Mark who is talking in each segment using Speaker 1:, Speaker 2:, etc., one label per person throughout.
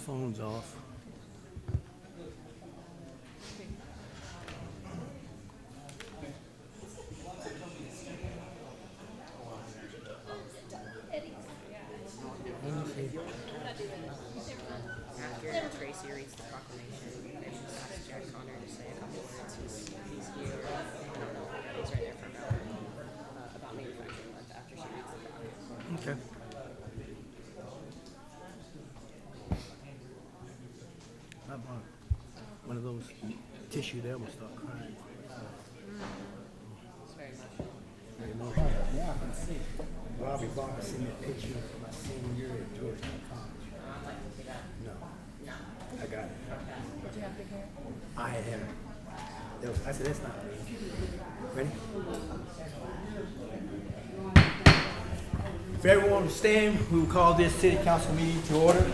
Speaker 1: phone's off.
Speaker 2: After Tracy reads the proclamation, they just asked Jack Connor to say a couple words. He's here. He's right there for about manufacturing month after she reads the proclamation.
Speaker 1: Okay. How about one of those tissue there will start crying.
Speaker 2: It's very emotional.
Speaker 1: Very emotional. Yeah, I can see. Bobby Barker sent me a picture of my senior year at Georgetown College.
Speaker 2: I'd like to see that.
Speaker 1: No,
Speaker 2: No.
Speaker 1: I got it.
Speaker 2: Did you have big hair?
Speaker 1: I had hair. I said, that's not me. Ready? If everyone will stand, we will call this city council meeting to order.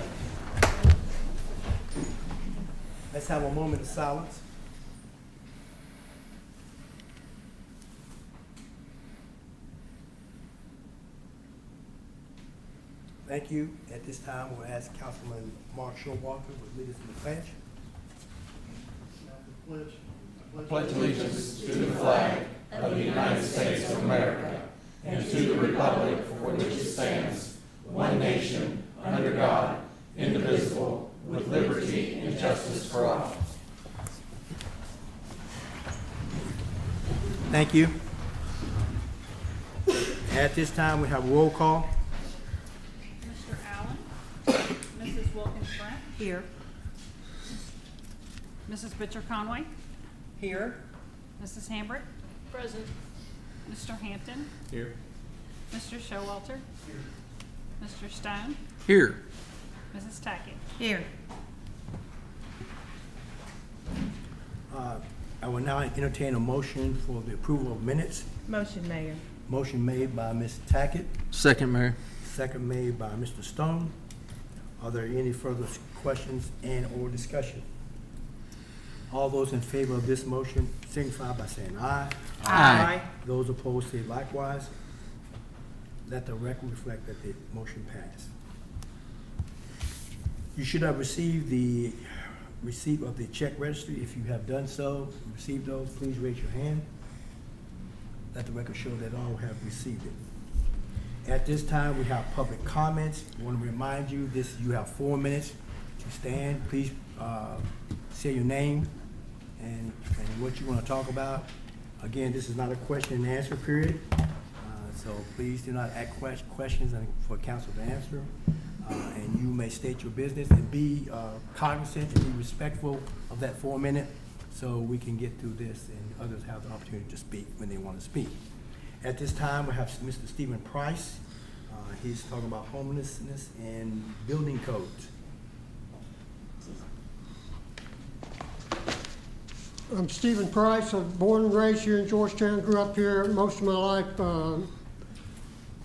Speaker 1: Let's have a moment of silence. Thank you. At this time, we'll ask Councilman Mark Showalter to lead us in the pledge.
Speaker 3: Pledge allegiance to the flag of the United States of America and to the republic for which it stands, one nation, under God, indivisible, with liberty and justice for all.
Speaker 1: Thank you. At this time, we have a roll call.
Speaker 4: Mr. Allen. Mrs. Wilkins-Brent. Here. Mrs. Bitcher-Conway.
Speaker 2: Here.
Speaker 4: Mrs. Hambrick.
Speaker 2: Present.
Speaker 4: Mr. Hampton.
Speaker 3: Here.
Speaker 4: Mr. Showalter. Here. Mr. Stone.
Speaker 3: Here.
Speaker 4: Mrs. Tackett.
Speaker 2: Here.
Speaker 1: I will now entertain a motion for the approval of minutes.
Speaker 2: Motion, Mayor.
Speaker 1: Motion made by Ms. Tackett,
Speaker 3: Second, Mayor.
Speaker 1: second made by Mr. Stone. Are there any further questions and/or discussion? All those in favor of this motion signify by saying aye.
Speaker 3: Aye.
Speaker 1: Those opposed say likewise. Let the record reflect that the motion passed. You should have received the receipt of the check registry. If you have done so, received those, please raise your hand. Let the record show that all have received it. At this time, we have public comments. I want to remind you, you have 4 minutes to stand. Please say your name and what you want to talk about. Again, this is not a question and answer period, so please do not ask questions for council to answer. And you may state your business and be cognizant and be respectful of that 4 minute so we can get through this and others have the opportunity to speak when they want to speak. At this time, we have Mr. Stephen Price. He's talking about homelessness and building codes.
Speaker 5: I'm Stephen Price. I'm born and raised here in Georgetown, grew up here most of my life.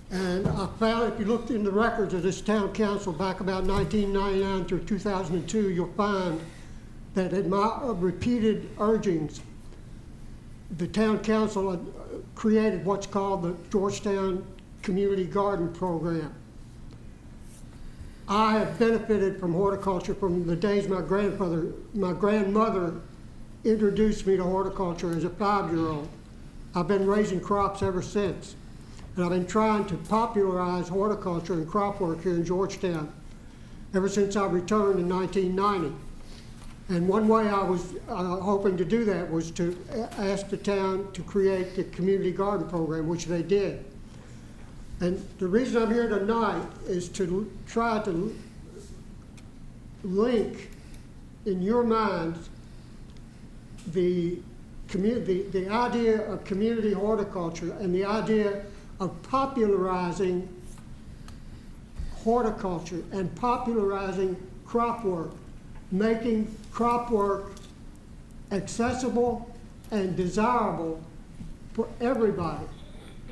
Speaker 5: And I found, if you looked in the records of this town council back about 1999 through 2002, you'll find that at my repeated urgings, the town council had created what's called the Georgetown Community Garden Program. I have benefited from horticulture from the days my grandmother introduced me to horticulture as a 5-year-old. I've been raising crops ever since. And I've been trying to popularize horticulture and crop work here in Georgetown ever since I returned in 1990. And one way I was hoping to do that was to ask the town to create the community garden program, which they did. And the reason I'm here tonight is to try to link in your minds the idea of community horticulture and the idea of popularizing horticulture and popularizing crop work, making crop work accessible and desirable for everybody,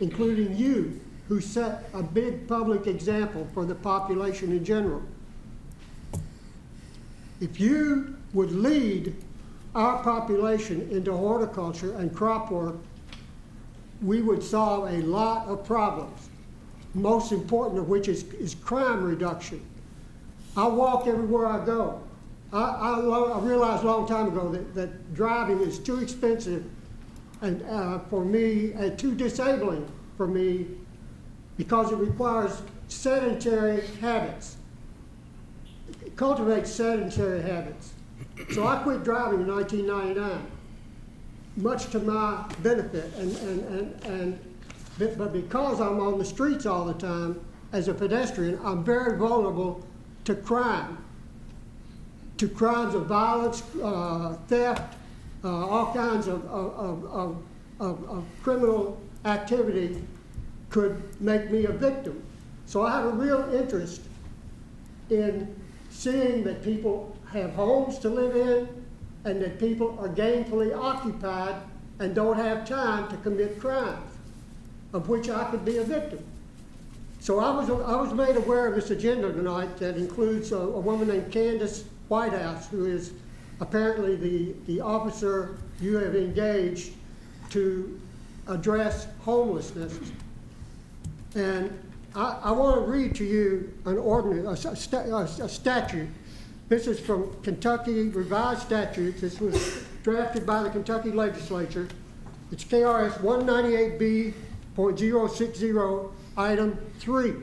Speaker 5: including you, who set a big public example for the population in general. If you would lead our population into horticulture and crop work, we would solve a lot of problems, most important of which is crime reduction. I walk everywhere I go. I realized a long time ago that driving is too expensive and for me, and too disabling for me because it requires sedentary habits. It cultivates sedentary habits. So I quit driving in 1999, much to my benefit. But because I'm on the streets all the time as a pedestrian, I'm very vulnerable to crime, to crimes of violence, theft, all kinds of criminal activity could make me a victim. So I have a real interest in seeing that people have homes to live in and that people are gainfully occupied and don't have time to commit crimes of which I could be a victim. So I was made aware of this agenda tonight that includes a woman named Candace Whitehouse, who is apparently the officer you have engaged to address homelessness. And I want to read to you an ordinance, a statute. This is from Kentucky Revised Statutes. This was drafted by the Kentucky legislature. It's KRS 198B.060, item 3.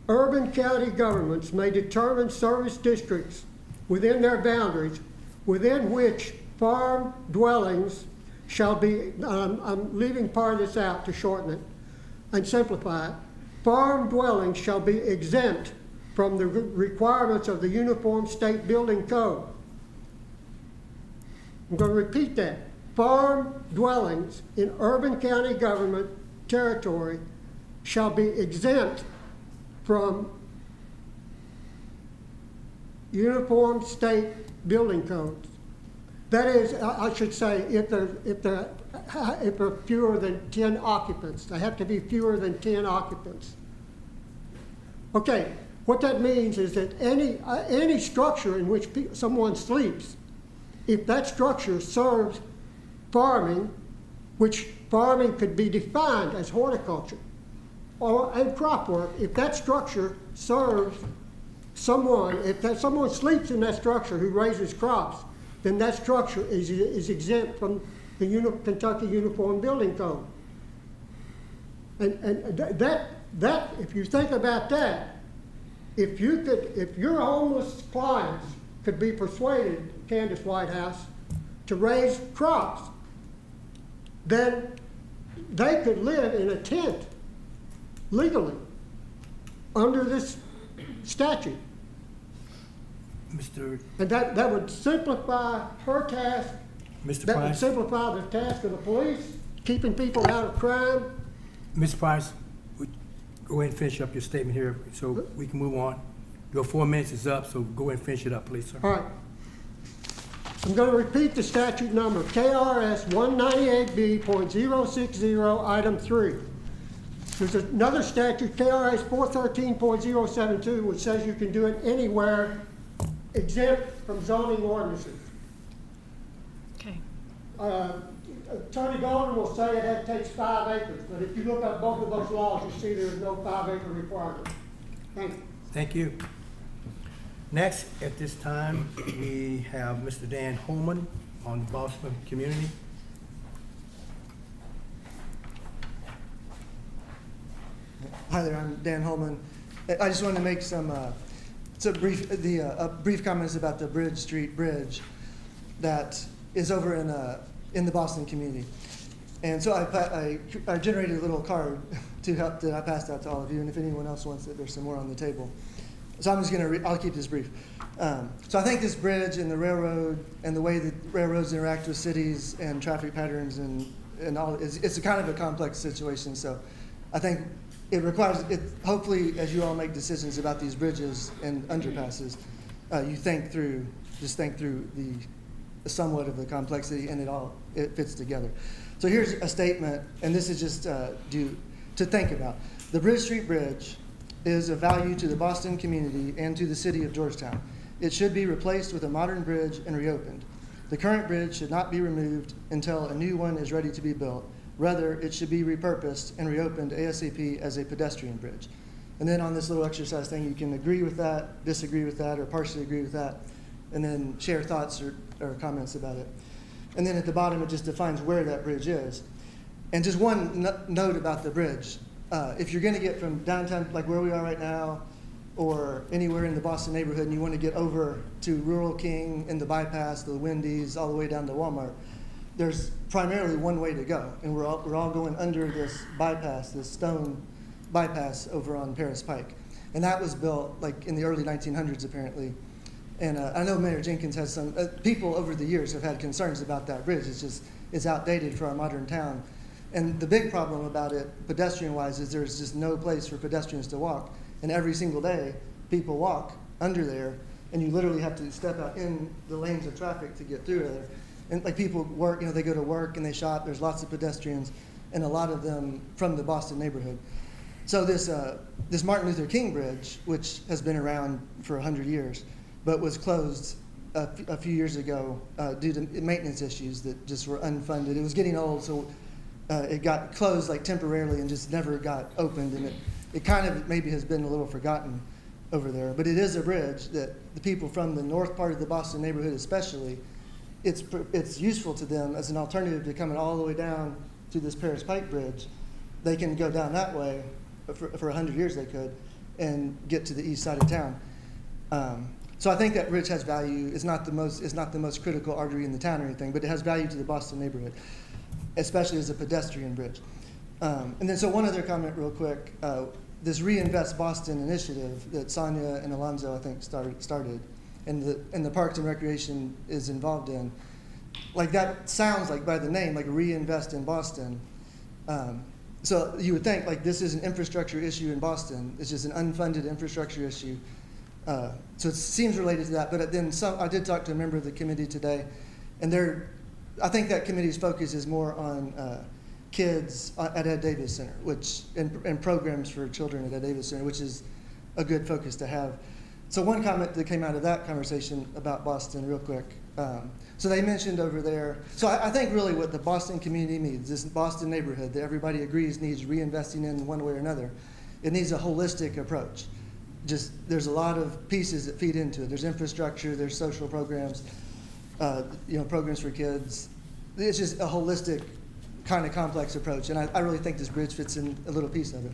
Speaker 5: Urban county governments may determine service districts within their boundaries within which farm dwellings shall be, I'm leaving part of this out to shorten it and simplify it. Farm dwellings shall be exempt from the requirements of the Uniform State Building Code. I'm going to repeat that. Farm dwellings in urban county government territory shall be exempt from Uniform State Building Codes. That is, I should say, if they're fewer than 10 occupants. They have to be fewer than 10 occupants. Okay, what that means is that any structure in which someone sleeps, if that structure serves farming, which farming could be defined as horticulture and crop work, if that structure serves someone, someone sleeps in that structure who raises crops, then that structure is exempt from the Kentucky Uniform Building Code. And that, if you think about that, if your homeless clients could be persuaded, Candace Whitehouse, to raise crops, then they could live in a tent legally under this statute. And that would simplify her task.
Speaker 1: Mr.
Speaker 5: That
Speaker 1: Price?
Speaker 5: would simplify the task of the police, keeping people out of crime.
Speaker 1: Mr. Price, go ahead and finish up your statement here so we can move on. Your 4 minutes is up, so go ahead and finish it up, please, sir.
Speaker 5: All right. I'm going to repeat the statute number, KRS 198B.060, item 3. There's another statute, KRS 413.072, which says you can do it anywhere exempt from zoning ordinances.
Speaker 4: Okay.
Speaker 5: Attorney Golden will say it takes 5 acres, but if you look up both of those laws, you see there's no 5-acre requirement. Thank you.
Speaker 1: Thank you. Next, at this time, we have Mr. Dan Holman on the Boston community.
Speaker 6: Hi there, I'm Dan Holman. I just wanted to make some brief comments about the Bridge Street Bridge that is over in the Boston community. And so I generated a little card to help that I passed out to all of you, and if anyone else wants it, there's some more on the table. So I'm just I'll keep this brief. So I think this bridge and the railroad and the way that railroads interact with cities and traffic patterns and all, it's a kind of a complex situation. So I think it requires, hopefully, as you all make decisions about these bridges and underpasses, you think through the somewhat of the complexity, and it fits together. So here's a statement, and this is just to think about. The Bridge Street Bridge is of value to the Boston community and to the city of Georgetown. It should be replaced with a modern bridge and reopened. The current bridge should not be removed until a new one is ready to be built. Rather, it should be repurposed and reopened ASAP as a pedestrian bridge. And then on this little exercise thing, you can agree with that, disagree with that, or partially agree with that, and then share thoughts or comments about it. And then at the bottom, it just defines where that bridge is. And just one note about the bridge. If you're going to get from downtown, like where we are right now, or anywhere in the Boston neighborhood, and you want to get over to rural King and the bypass, the Wendy's, all the way down to Walmart, there's primarily one way to go. And we're all going under this bypass, this stone bypass over on Paris Pike. And that was built like in the early 1900s, apparently. And I know Mayor Jenkins has some, people over the years have had concerns about that bridge. It's outdated for our modern town. And the big problem about it, pedestrian-wise, is there's just no place for pedestrians to walk. And every single day, people walk under there, and you literally have to step out in the lanes of traffic to get through there. And like people work, they go to work and they shop. There's lots of pedestrians, and a lot of them from the Boston neighborhood. So this Martin Luther King Bridge, which has been around for 100 years, but was closed a few years ago due to maintenance issues that just were unfunded. It was getting old, so it got closed like temporarily and just never got opened, and it kind of maybe has been a little forgotten over there. But it is a bridge that the people from the north part of the Boston neighborhood especially, it's useful to them as an alternative to coming all the way down to this Paris Pike Bridge. They can go down that way, for 100 years they could, and get to the east side of town. So I think that bridge has value. It's not the most critical artery in the town or anything, but it has value to the Boston neighborhood, especially as a pedestrian bridge. And then so one other comment real quick, this Reinvest Boston initiative that Sonia and Alonzo, I think, started, and the Parks and Recreation is involved in, like that sounds like by the name, like Reinvest in Boston. So you would think like this is an infrastructure issue in Boston. It's just an unfunded infrastructure issue. So it seems related to that, but then I did talk to a member of the committee today, and I think that committee's focus is more on kids at Ed Davis Center, and programs for children at Ed Davis Center, which is a good focus to have. So one comment that came out of that conversation about Boston real quick. So they mentioned over there, so I think really what the Boston community needs, this Boston neighborhood that everybody agrees needs reinvesting in one way or another, it needs a holistic approach. There's a lot of pieces that feed into it. There's infrastructure, there's social programs, programs for kids. It's just a holistic kind of complex approach, and I really think this bridge fits in a little piece of it.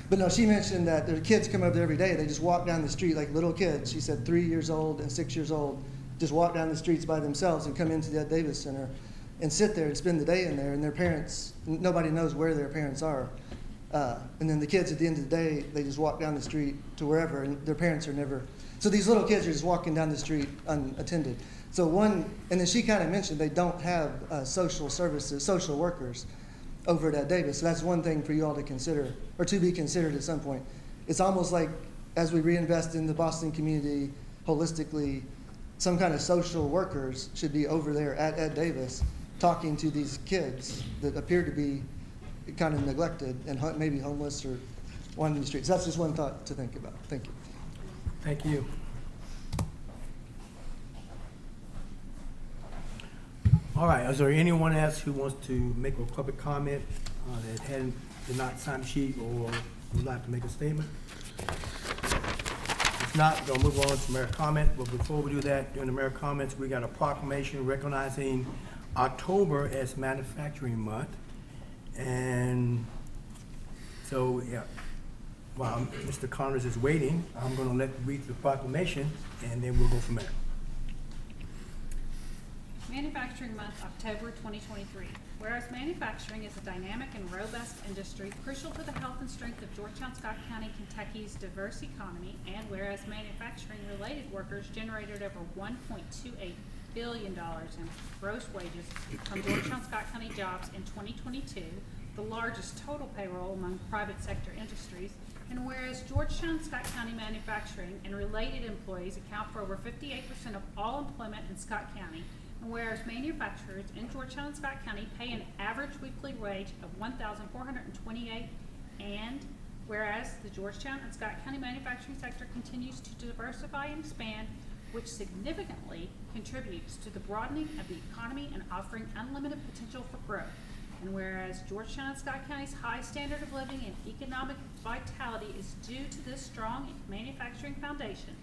Speaker 6: But no, she mentioned that their kids come over there every day. They just walk down the street like little kids. She said 3 years old and 6 years old just walk down the streets by themselves and come into the Ed Davis Center and sit there and spend the day in there, and their parents, nobody knows where their parents are. And then the kids at the end of the day, they just walk down the street to wherever, and their parents are never. So these little kids are just walking down the street unattended. And then she kind of mentioned they don't have social services, social workers over at Ed Davis. So that's one thing for you all to consider, or to be considered at some point. It's almost like as we reinvest in the Boston community holistically, some kind of social workers should be over there at Ed Davis talking to these kids that appear to be kind of neglected and maybe homeless or wandering the streets. That's just one thought to think about. Thank you.
Speaker 1: Thank you. All right, is there anyone else who wants to make a public comment that did not sign the sheet or would like to make a statement? If not, we're gonna move on to mayor comment. But before we do that, during the mayor comments, we got a proclamation recognizing October as Manufacturing Month. And so, yeah, while Mr. Connors is waiting, I'm gonna read the proclamation and then we'll go from there.
Speaker 4: Manufacturing Month, October 2023. Whereas manufacturing is a dynamic and robust industry crucial to the health and strength of Georgetown, Scott County, Kentucky's diverse economy, and whereas manufacturing-related workers generated over $1.28 billion in gross wages from Georgetown, Scott County jobs in 2022, the largest total payroll among private sector industries, and whereas Georgetown, Scott County manufacturing and related employees account for over 58% of all employment in Scott County, and whereas manufacturers in Georgetown and Scott County pay an average weekly wage of $1,428, and whereas the Georgetown and Scott County manufacturing sector continues to diversify and expand, which significantly contributes to the broadening of the economy and offering unlimited potential for growth. And whereas Georgetown and Scott County's high standard of living and economic vitality is due to this strong manufacturing foundation,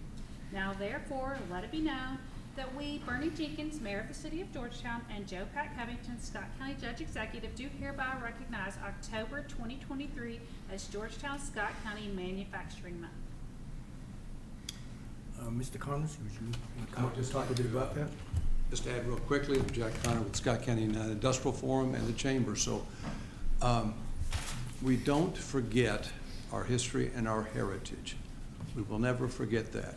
Speaker 4: now therefore let it be known that we, Bernie Jenkins, Mayor of the City of Georgetown, and Joe Pat Covington, Scott County Judge Executive, do hereby recognize October 2023 as Georgetown Scott County Manufacturing Month.
Speaker 1: Mr. Connors, would you want to come
Speaker 7: I'll
Speaker 1: up and
Speaker 7: just
Speaker 1: talk a
Speaker 7: like
Speaker 1: bit
Speaker 7: to,
Speaker 1: about that?
Speaker 7: Just to add real quickly, I'm Jack Connor with Scott County Industrial Forum and the Chamber. So we don't forget our history and our heritage. We will never forget that.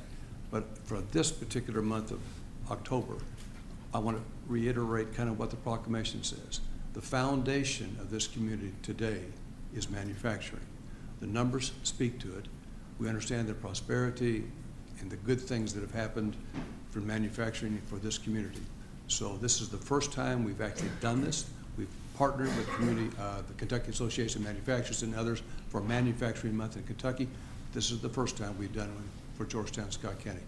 Speaker 7: But for this particular month of October, I want to reiterate kind of what the proclamation says. The foundation of this community today is manufacturing. The numbers speak to it. We understand the prosperity and the good things that have happened for manufacturing for this community. So this is the first time we've actually done this. We've partnered with the Kentucky Association of Manufacturers and others for Manufacturing Month in Kentucky. This is the first time we've done it for Georgetown, Scott County.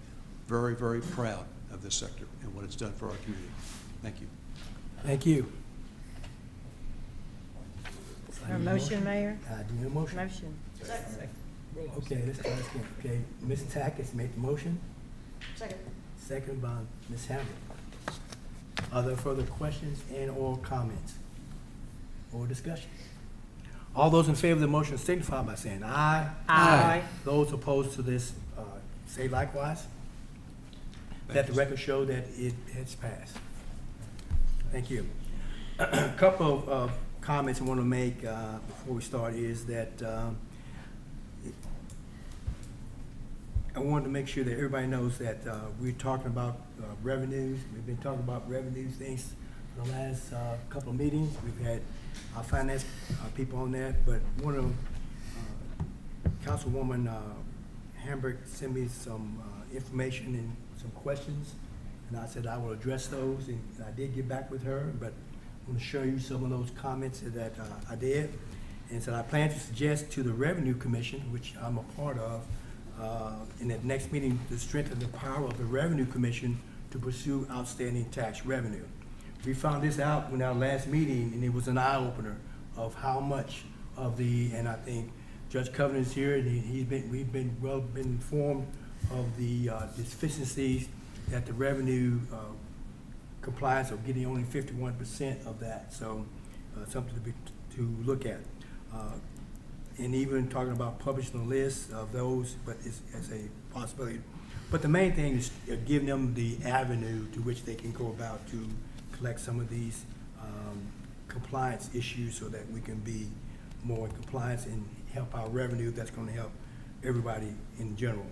Speaker 7: Very, very proud of this sector and what it's done for our community. Thank you.
Speaker 1: Thank you.
Speaker 8: A motion, Mayor?
Speaker 1: Do you need a motion?
Speaker 8: Motion.
Speaker 1: Okay, let's try this again. Okay, Ms. Tackett made the motion.
Speaker 8: Second.
Speaker 1: Second by Ms. Hamlet. Are there further questions and/or comments or discussion? All those in favor of the motion signify by saying aye.
Speaker 8: Aye.
Speaker 1: Those opposed to this, say likewise. Let the record show that it has passed. Thank you. A couple of comments I want to make before we start is that I wanted to make sure that everybody knows that we're talking about revenues. We've been talking about revenue things for the last couple of meetings. We've had our finance people on that, but one of them, Councilwoman Hambrick sent me some information and some questions, and I said I will address those, and I did get back with her, but I'm going to show you some of those comments that I did. And so I plan to suggest to the Revenue Commission, which I'm a part of, in that next meeting, to strengthen the power of the Revenue Commission to pursue outstanding tax revenue. We found this out in our last meeting, and it was an eye-opener of how much of and I think Judge Covington is here, and we've been well informed of the deficiencies that the revenue compliance of getting only 51% of that. So something to look at. And even talking about publishing a list of those, but it's as a possibility. But the main thing is giving them the avenue to which they can go about to collect some of these compliance issues so that we can be more in compliance and help our revenue. That's going to help everybody in general.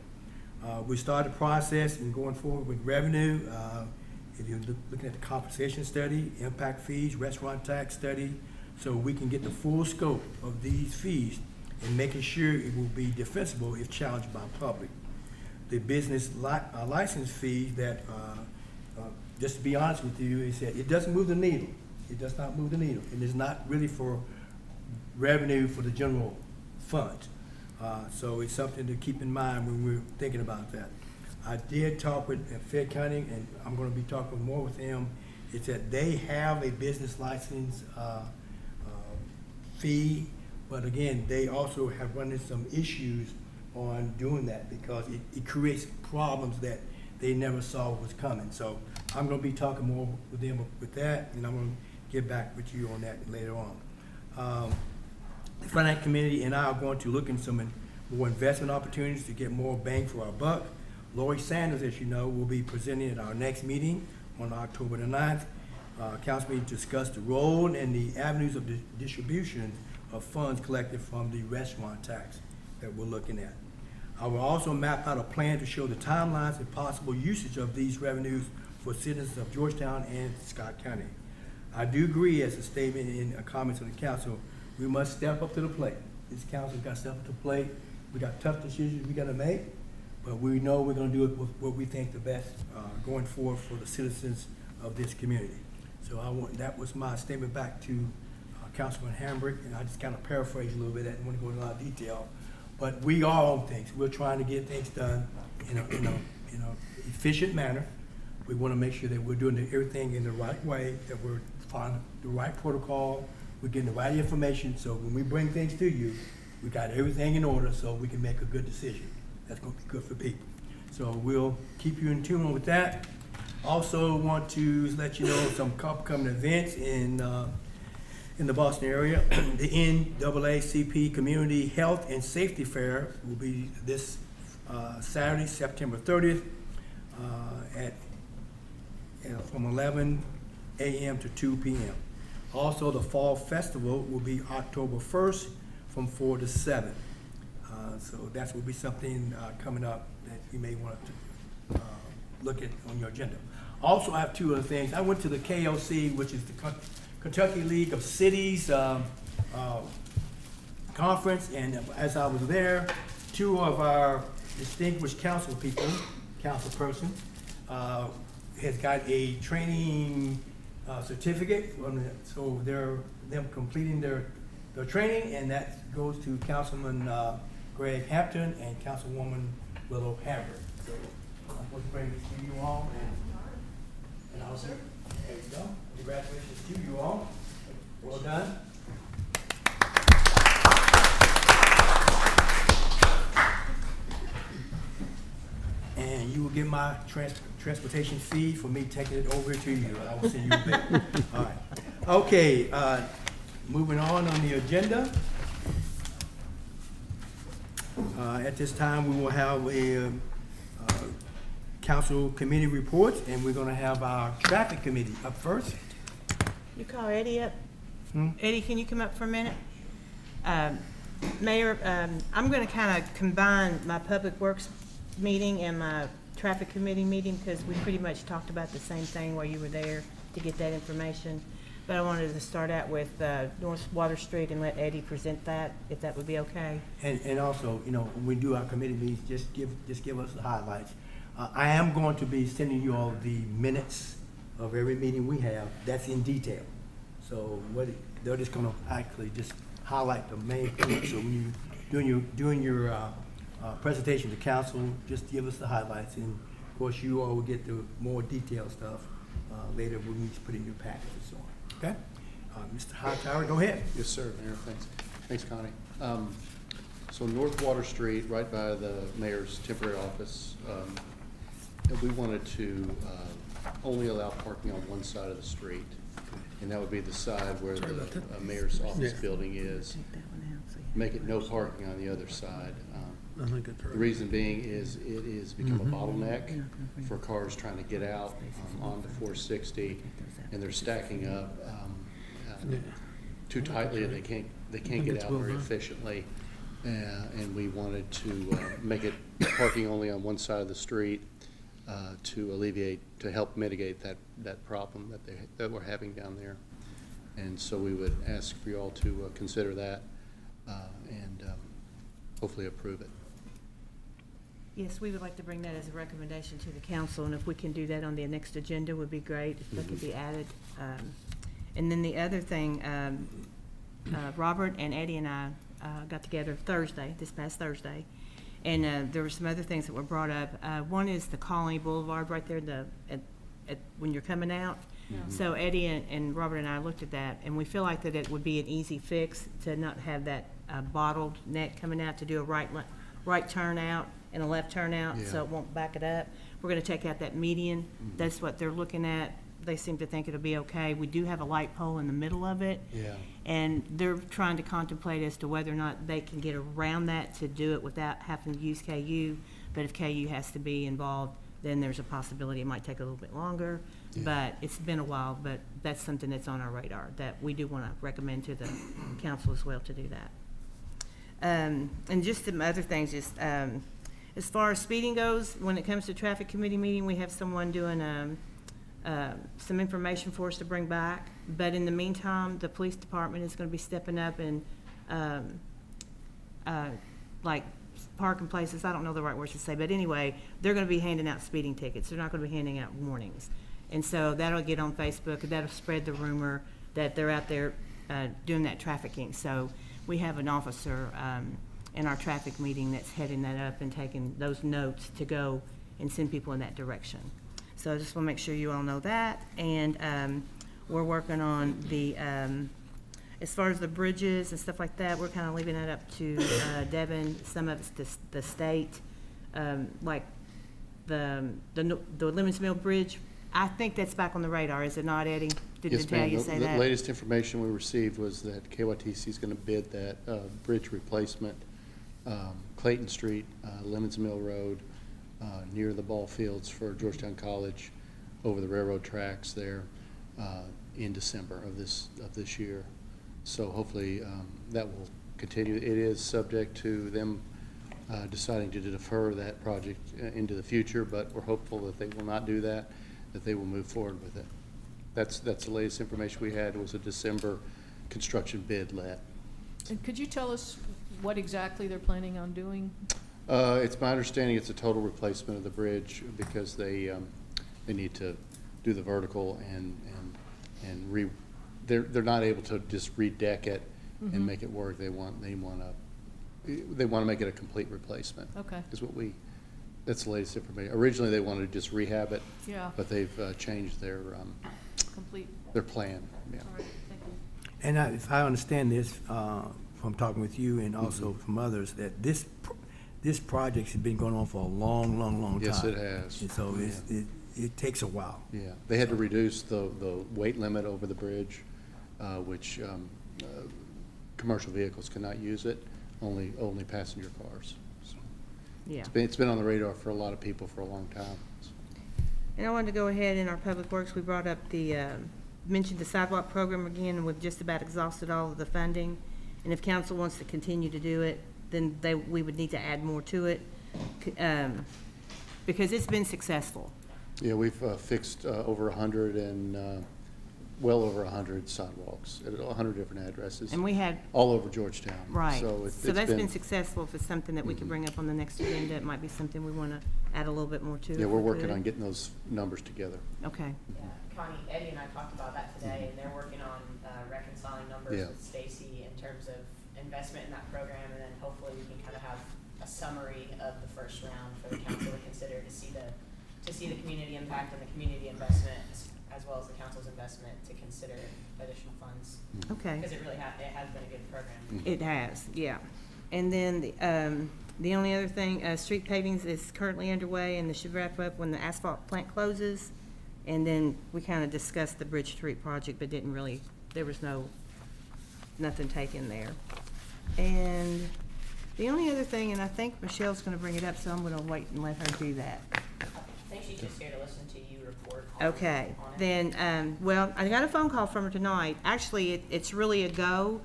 Speaker 1: We started the process and going forward with revenue. If you're looking at the compensation study, impact fees, restaurant tax study, so we can get the full scope of these fees and making sure it will be defensible if challenged by public. The business license fees that, just to be honest with you, is that it doesn't move the needle. It does not move the needle. And it's not really for revenue for the general fund. So it's something to keep in mind when we're thinking about that. I did talk with Fayette County, and I'm going to be talking more with them. It's that they have a business license fee, but again, they also have run into some issues on doing that because it creates problems that they never saw was coming. So I'm going to be talking more with them with that, and I'm going to get back with you on that later on. The finance committee and I are going to look into some more investment opportunities to get more bang for our buck. Lori Sanders, as you know, will be presenting at our next meeting on October the 9th. Council meeting to discuss the role and the avenues of the distribution of funds collected from the restaurant tax that we're looking at. I will also map out a plan to show the timelines and possible usage of these revenues for citizens of Georgetown and Scott County. I do agree, as a statement in comments on the council, we must step up to the plate. This council's got to step up to the plate. We got tough decisions we got to make, but we know we're going to do it with what we think the best going forward for the citizens of this community. So that was my statement back to Councilman Hambrick, and I just kind of paraphrase a little bit. I didn't want to go into a lot of detail, but we are on things. We're trying to get things done in a efficient manner. We want to make sure that we're doing everything in the right way, that we're following the right protocol, we're getting the right information, so when we bring things to you, we got everything in order so we can make a good decision. That's gonna be good for people. So we'll keep you in tune with that. Also want to let you know some upcoming events in the Boston area. The NAACP Community Health and Safety Fair will be this Saturday, September 30th, from 11 a.m. to 2 p.m. Also, the Fall Festival will be October 1st from 4 to 7. So that will be something coming up that you may want to look at on your agenda. Also, I have two other things. I went to the KLC, which is the Kentucky League of Cities conference, and as I was there, two of our distinguished council person, has got a training certificate, so they're them completing their training, and that goes to Councilman Greg Hampton and Councilwoman Willow Hammer. So I'm going to bring this to you all, and also, there you go. Congratulations to you all. Well done. And you will get my transportation fee for me taking it over to you. I will send you a bill. All right. Okay, moving on the agenda. At this time, we will have a council committee report, and we're going to have our traffic committee up first.
Speaker 8: You call Eddie up? Eddie, can you come up for a minute? Mayor, I'm going to kind of combine my public works meeting and my traffic committee meeting because we pretty much talked about the same thing while you were there to get that information. But I wanted to start out with North Water Street and let Eddie present that, if that would be okay.
Speaker 1: And also, you know, when we do our committee meetings, just give us the highlights. I am going to be sending you all the minutes of every meeting we have. That's in detail. So they're just going to actually just highlight the main points. So when you doing your presentation to council, just give us the highlights, and of course you all will get the more detailed stuff later when we put in your package and so on. Okay, Mr. Hightower, go ahead.
Speaker 3: Yes, sir, Mayor. Thanks. Thanks, Connie. So North Water Street, right by the mayor's temporary office, we wanted to only allow parking on one side of the street, and that would be the side where the mayor's office building is. Make it no parking on the other side. The reason being is it has become a bottleneck for cars trying to get out onto 460, and they're stacking up too tightly, and they can't get out very efficiently. And we wanted to make it parking only on one side of the street to help mitigate that problem that we're having down there. And so we would ask for you all to consider that and hopefully approve it.
Speaker 8: Yes, we would like to bring that as a recommendation to the council, and if we can do that on the next agenda would be great, if that could be added. And then the other thing, Robert and Eddie and I got together this past Thursday, and there were some other things that were brought up. One is the Colony Boulevard right there when you're coming out. So Eddie and Robert and I looked at that, and we feel like that it would be an easy fix to not have that bottled neck coming out, to do a right turn out and a left turn out, so it won't back it up. We're going to take out that median. That's what they're looking at. They seem to think it'll be okay. We do have a light pole in the middle of it, and they're trying to contemplate as to whether or not they can get around that to do it without having to use KU. But if KU has to be involved, then there's a possibility it might take a little bit longer. But it's been a while, but that's something that's on our radar that we do want to recommend to the council as well to do that. And just some other things, just as far as speeding goes, when it comes to traffic committee meeting, we have someone doing some information for us to bring back. But in the meantime, the police department is going to be stepping up and like parking places, I don't know the right words to say, but anyway, they're going to be handing out speeding tickets. They're not going to be handing out warnings. And so that'll get on Facebook, and that'll spread the rumor that they're out there doing that trafficking. So we have an officer in our traffic meeting that's heading that up and taking those notes to go and send people in that direction. So I just want to make sure you all know that. And we're working on the As far as the bridges and stuff like that, we're kind of leaving that up to Devin. Some of it's the state, like the Lemons Mill Bridge. I think that's back on the radar, is it not, Eddie? Did
Speaker 3: Yes, ma'am.
Speaker 8: you say
Speaker 3: The
Speaker 8: that?
Speaker 3: latest information we received was that KYTC is going to bid that bridge replacement, Clayton Street, Lemons Mill Road, near the ball fields for Georgetown College, over the railroad tracks there, in December of this year. So hopefully that will continue. It is subject to them deciding to defer that project into the future, but we're hopeful that they will not do that, that they will move forward with it. That's the latest information we had, was a December construction bid let.
Speaker 9: And could you tell us what exactly they're planning on doing?
Speaker 3: It's my understanding it's a total replacement of the bridge, because they need to do the vertical they're not able to just redeck it and make it work. They want to make it a complete replacement.
Speaker 9: Okay.
Speaker 3: That's the latest information. Originally, they wanted to just rehab it.
Speaker 9: Yeah.
Speaker 3: But they've changed their
Speaker 9: Complete.
Speaker 3: their plan. Yeah.
Speaker 9: All right, thank you.
Speaker 1: And if I understand this, from talking with you and also from others, that this project has been going on for a long time.
Speaker 3: Yes, it has.
Speaker 1: And so it takes a while.
Speaker 3: Yeah, they had to reduce the weight limit over the bridge, which commercial vehicles cannot use it, only passenger cars. So
Speaker 8: Yeah.
Speaker 3: it's been on the radar for a lot of people for a long time.
Speaker 8: And I wanted to go ahead, in our Public Works, we brought up mentioned the sidewalk program again, and we've just about exhausted all of the funding. And if council wants to continue to do it, then we would need to add more to it, because it's been successful.
Speaker 3: Yeah, we've fixed over 100 and well over 100 sidewalks at 100 different addresses.
Speaker 8: And we had,
Speaker 3: all over Georgetown.
Speaker 8: right,
Speaker 3: So
Speaker 8: so that's been successful. If it's something that we could bring up on the next agenda, it might be something we want to add a little bit more to.
Speaker 3: Yeah,
Speaker 8: if
Speaker 3: we're
Speaker 8: we
Speaker 3: working
Speaker 8: could.
Speaker 3: on getting those numbers together.
Speaker 8: Okay,
Speaker 2: Yeah, Connie, Eddie and I talked about that today, and they're working on reconciling numbers
Speaker 3: Yeah.
Speaker 2: with Stacy in terms of investment in that program, and then hopefully we can kind of have a summary of the first round for the council to consider, to see the community impact and the community investment, as well as the council's investment, to consider additional funds.
Speaker 8: okay.
Speaker 2: Because it has been a good program.
Speaker 8: It has, yeah. And then the only other thing, street pavings is currently underway, and this should wrap up when the asphalt plant closes. And then we kind of discussed the Bridge Street project, but didn't really, there was nothing taken there. And the only other thing, and I think Michelle's going to bring it up, so I'm going to wait and let her do that.
Speaker 2: I think she's just here to listen to you report on
Speaker 8: Okay,
Speaker 2: on it.
Speaker 8: then, well, I got a phone call from her tonight. Actually, it's really a go.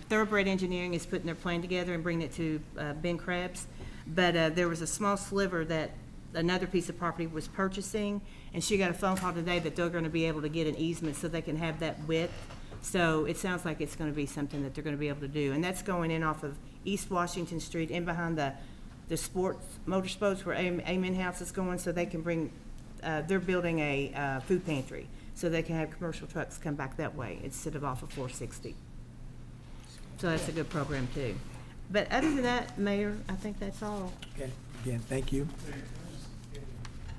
Speaker 8: Thoroughbred Engineering is putting their plan together and bringing it to Ben Krebs. But there was a small sliver that another piece of property was purchasing, and she got a phone call today that they're going to be able to get an easement so they can have that width. So it sounds like it's going to be something that they're going to be able to do. And that's going in off of East Washington Street, in behind the motorsports where Amen House is going, so they can bring, they're building a food pantry, so they can have commercial trucks come back that way instead of off of 460. So that's a good program too. But other than that, Mayor, I think that's all.
Speaker 1: Okay, again, thank you.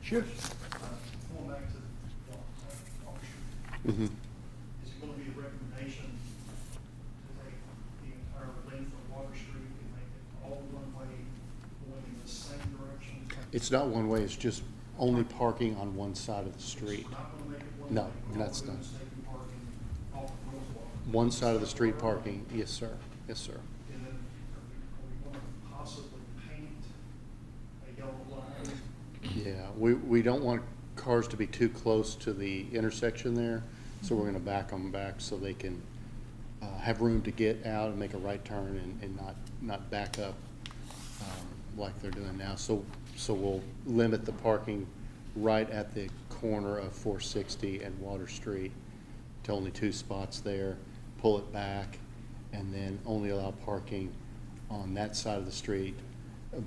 Speaker 1: Sure.
Speaker 10: Going back to Water Street,
Speaker 3: Mhm.
Speaker 10: is it gonna be a recommendation to take the entire length of Water Street and make it all one way, going in the same direction?
Speaker 3: It's not one way, it's just only parking on one side of the street.
Speaker 10: We're not gonna make it one
Speaker 3: No,
Speaker 10: way.
Speaker 3: that's
Speaker 10: All
Speaker 3: not.
Speaker 10: we're doing is taking parking off of Rosewater.
Speaker 3: One side of the street parking, yes, sir. Yes, sir.
Speaker 10: And then are we gonna possibly paint a yellow line?
Speaker 3: Yeah, we don't want cars to be too close to the intersection there, so we're gonna back them back so they can have room to get out and make a right turn and not back up like they're doing now. So we'll limit the parking right at the corner of 460 and Water Street to only 2 spots there, pull it back, and then only allow parking on that side of the street,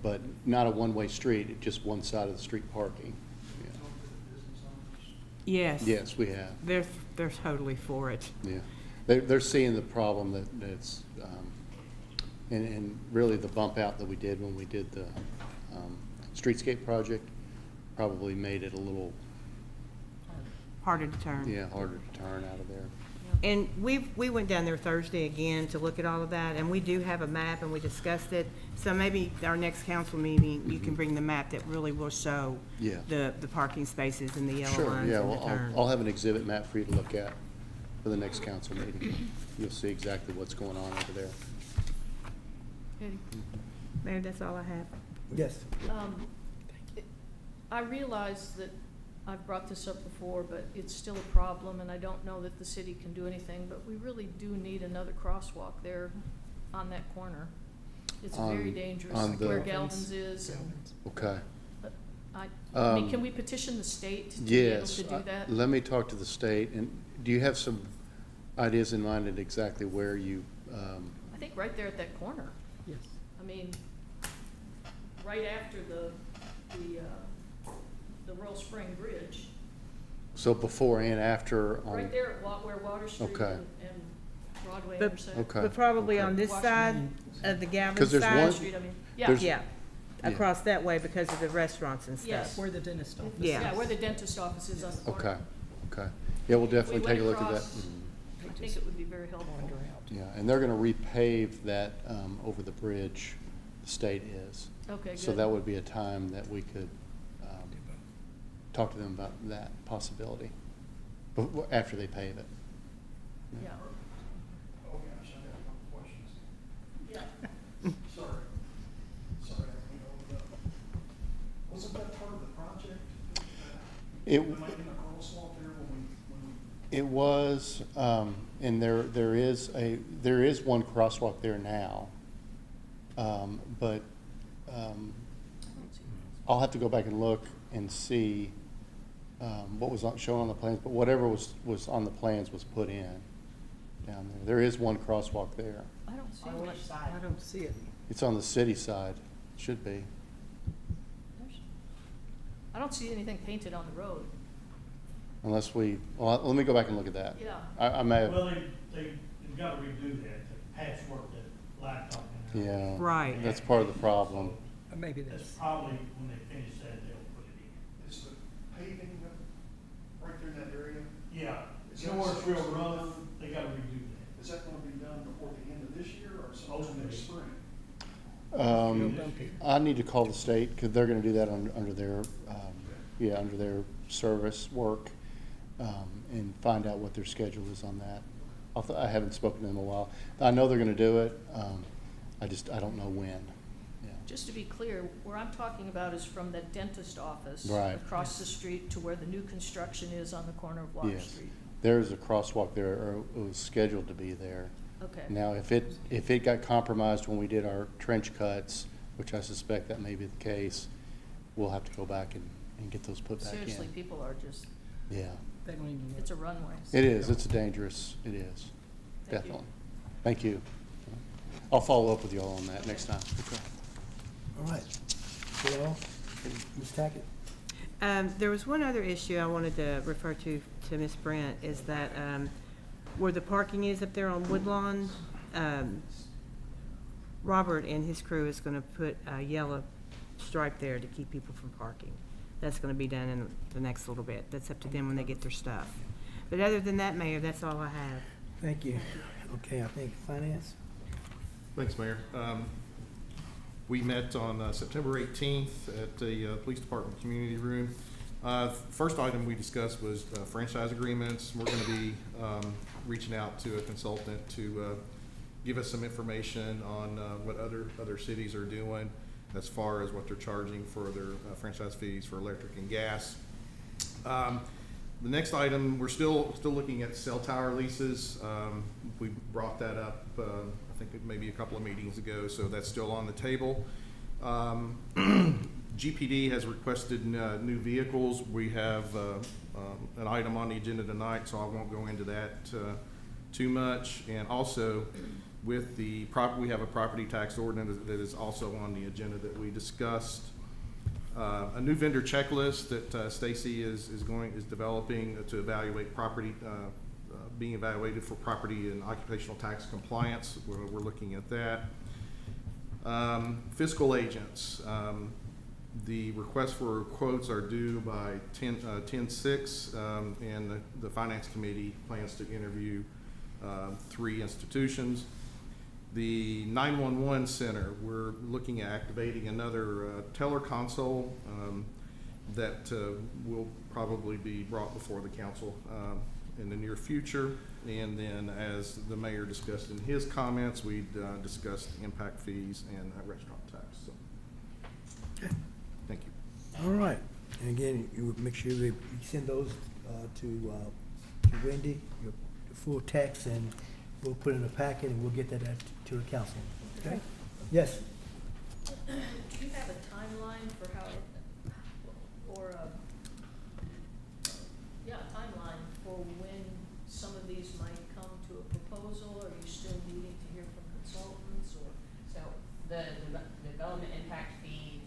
Speaker 3: but not a one-way street, just one side of the street parking. Yeah.
Speaker 10: Talk to the business owners.
Speaker 8: Yes.
Speaker 3: Yes, we have,
Speaker 8: They're totally for it.
Speaker 3: yeah. They're seeing the problem that's, and really the bump out that we did when we did the streetscape project probably made it a little,
Speaker 8: Harder to turn.
Speaker 3: yeah, harder to turn out of there.
Speaker 9: Yeah.
Speaker 8: And we went down there Thursday again to look at all of that, and we do have a map, and we discussed it. So maybe our next council meeting, you can bring the map that really will show
Speaker 11: Yeah.
Speaker 8: the parking spaces and the yellow
Speaker 11: Sure,
Speaker 8: lines
Speaker 11: yeah,
Speaker 8: and the
Speaker 11: well,
Speaker 8: turn.
Speaker 11: I'll have an exhibit map for you to look at for the next council meeting. You'll see exactly what's going on over there.
Speaker 9: Eddie?
Speaker 8: Mayor, that's all I have.
Speaker 1: Yes.
Speaker 9: I realize that I've brought this up before, but it's still a problem, and I don't know that the city can do anything, but we really do need another crosswalk there on that corner. It's very dangerous
Speaker 11: on the-
Speaker 9: where Galvin's is, and
Speaker 11: Okay.
Speaker 9: I mean, can we petition the state to be able
Speaker 11: Yes,
Speaker 9: to do that?
Speaker 11: let me talk to the state, and do you have some ideas in mind at exactly where you,
Speaker 9: I think right there at that corner.
Speaker 1: Yes.
Speaker 9: I mean, right after the Royal Spring Bridge,
Speaker 11: so before and after on?
Speaker 9: right there at where Water Street
Speaker 11: Okay.
Speaker 9: and Broadway
Speaker 8: But-
Speaker 9: intersect.
Speaker 11: Okay.
Speaker 8: But probably
Speaker 11: okay.
Speaker 8: on this side of the Galvin
Speaker 11: 'Cause there's
Speaker 8: side.
Speaker 11: one-
Speaker 9: Street, I mean, yeah.
Speaker 11: there's-
Speaker 8: Yeah,
Speaker 11: Yeah.
Speaker 8: across that way because of the restaurants and
Speaker 9: Yes.
Speaker 8: stuff.
Speaker 9: Where
Speaker 12: the dentist office.
Speaker 8: Yeah.
Speaker 9: Yeah, where the dentist office is on the corner.
Speaker 11: Okay, okay. Yeah, we'll definitely
Speaker 9: We
Speaker 11: take a
Speaker 9: went
Speaker 11: look at that.
Speaker 9: across.
Speaker 11: Mhm.
Speaker 9: I think it would be very helpful.
Speaker 11: Yeah, and they're gonna repave that, over the bridge, the state is.
Speaker 9: Okay,
Speaker 11: So
Speaker 9: good.
Speaker 11: that would be a time that we could, talk to them about that possibility, after they pave it.
Speaker 9: Yeah.
Speaker 10: Oh, gosh, I got a couple questions. Yeah. Sorry, I can't hold it up. Wasn't that part of the project?
Speaker 11: It-
Speaker 10: Making a crosswalk there when we
Speaker 11: It was, and there is one crosswalk there now. But, I'll have to go back and look and see, what was shown on the plans, but whatever was on the plans was put in down there. There is one crosswalk there.
Speaker 9: I don't see
Speaker 12: On
Speaker 9: one.
Speaker 12: which side? I don't see it.
Speaker 11: It's on the city side, should be.
Speaker 9: I don't see anything painted on the road.
Speaker 11: Unless well, let me go back and look at that.
Speaker 9: Yeah.
Speaker 11: I may have,
Speaker 13: Well, they've got to redo that, the patchwork that Blacktop in there.
Speaker 11: yeah.
Speaker 8: Right.
Speaker 11: That's part of the problem.
Speaker 12: Maybe
Speaker 13: That's
Speaker 12: that's.
Speaker 13: probably, when they finish that, they'll put it in.
Speaker 10: Is the paving right there in that area,
Speaker 13: Yeah,
Speaker 10: Is
Speaker 13: you
Speaker 10: that
Speaker 13: know where it's real
Speaker 10: supposed to be
Speaker 13: rough,
Speaker 10: done?
Speaker 13: they got to redo that.
Speaker 10: is that gonna be done before the end of this year or sometime next spring?
Speaker 11: I need to call the state, because they're gonna do that under their, under their service work, and find out what their schedule is on that. I haven't spoken to them in a while. I know they're gonna do it, I don't know when. Yeah.
Speaker 9: Just to be clear, where I'm talking about is from the dentist office.
Speaker 11: Right.
Speaker 9: Across the street to where the new construction is on the corner of Water
Speaker 11: Yes.
Speaker 9: Street.
Speaker 11: There's a crosswalk there, or it was scheduled to be there.
Speaker 9: Okay.
Speaker 11: Now, if it got compromised when we did our trench cuts, which I suspect that may be the case, we'll have to go back and get those put back in.
Speaker 9: Seriously, people are just,
Speaker 11: Yeah,
Speaker 12: They don't even.
Speaker 9: it's a runway.
Speaker 11: it is, it's dangerous, it is,
Speaker 9: Thank you.
Speaker 11: definitely. Thank you. I'll follow up with you all on that next time. Okay.
Speaker 1: All right. That all? Ms. Tackett?
Speaker 8: There was one other issue I wanted to refer to Ms. Brent, is that, where the parking is up there on Woodlawn, Robert and his crew is gonna put a yellow stripe there to keep people from parking. That's gonna be done in the next little bit. That's up to them when they get their stuff. But other than that, Mayor, that's all I have.
Speaker 1: Thank you. Okay, I think finance?
Speaker 3: Thanks, Mayor. We met on September 18th at the Police Department Community Room. First item we discussed was franchise agreements. We're going to be reaching out to a consultant to give us some information on what other cities are doing as far as what they're charging for their franchise fees for electric and gas. The next item, we're still looking at cell tower leases. We brought that up, I think maybe a couple of meetings ago, so that's still on the table. GPD has requested new vehicles. We have an item on the agenda tonight, so I won't go into that too much. And also, with the we have a property tax ordinance that is also on the agenda that we discussed. A new vendor checklist that Stacy is developing to evaluate property, being evaluated for property and occupational tax compliance. We're looking at that. Fiscal agents. The requests for quotes are due by 10/6, and the Finance Committee plans to interview 3 institutions. The 911 center, we're looking at activating another teller console that will probably be brought before the council in the near future. And then, as the mayor discussed in his comments, we discussed impact fees and restaurant tax. So,
Speaker 1: Okay.
Speaker 3: thank you.
Speaker 1: All right. And again, you would make sure that you send those to Wendy, your full text, and we'll put it in a packet and we'll get that to the council. Okay? Yes?
Speaker 9: Do you have a timeline for how, or a timeline for when some of these might come to a proposal? Are you still needing to hear from consultants, or?
Speaker 2: So the development impact fee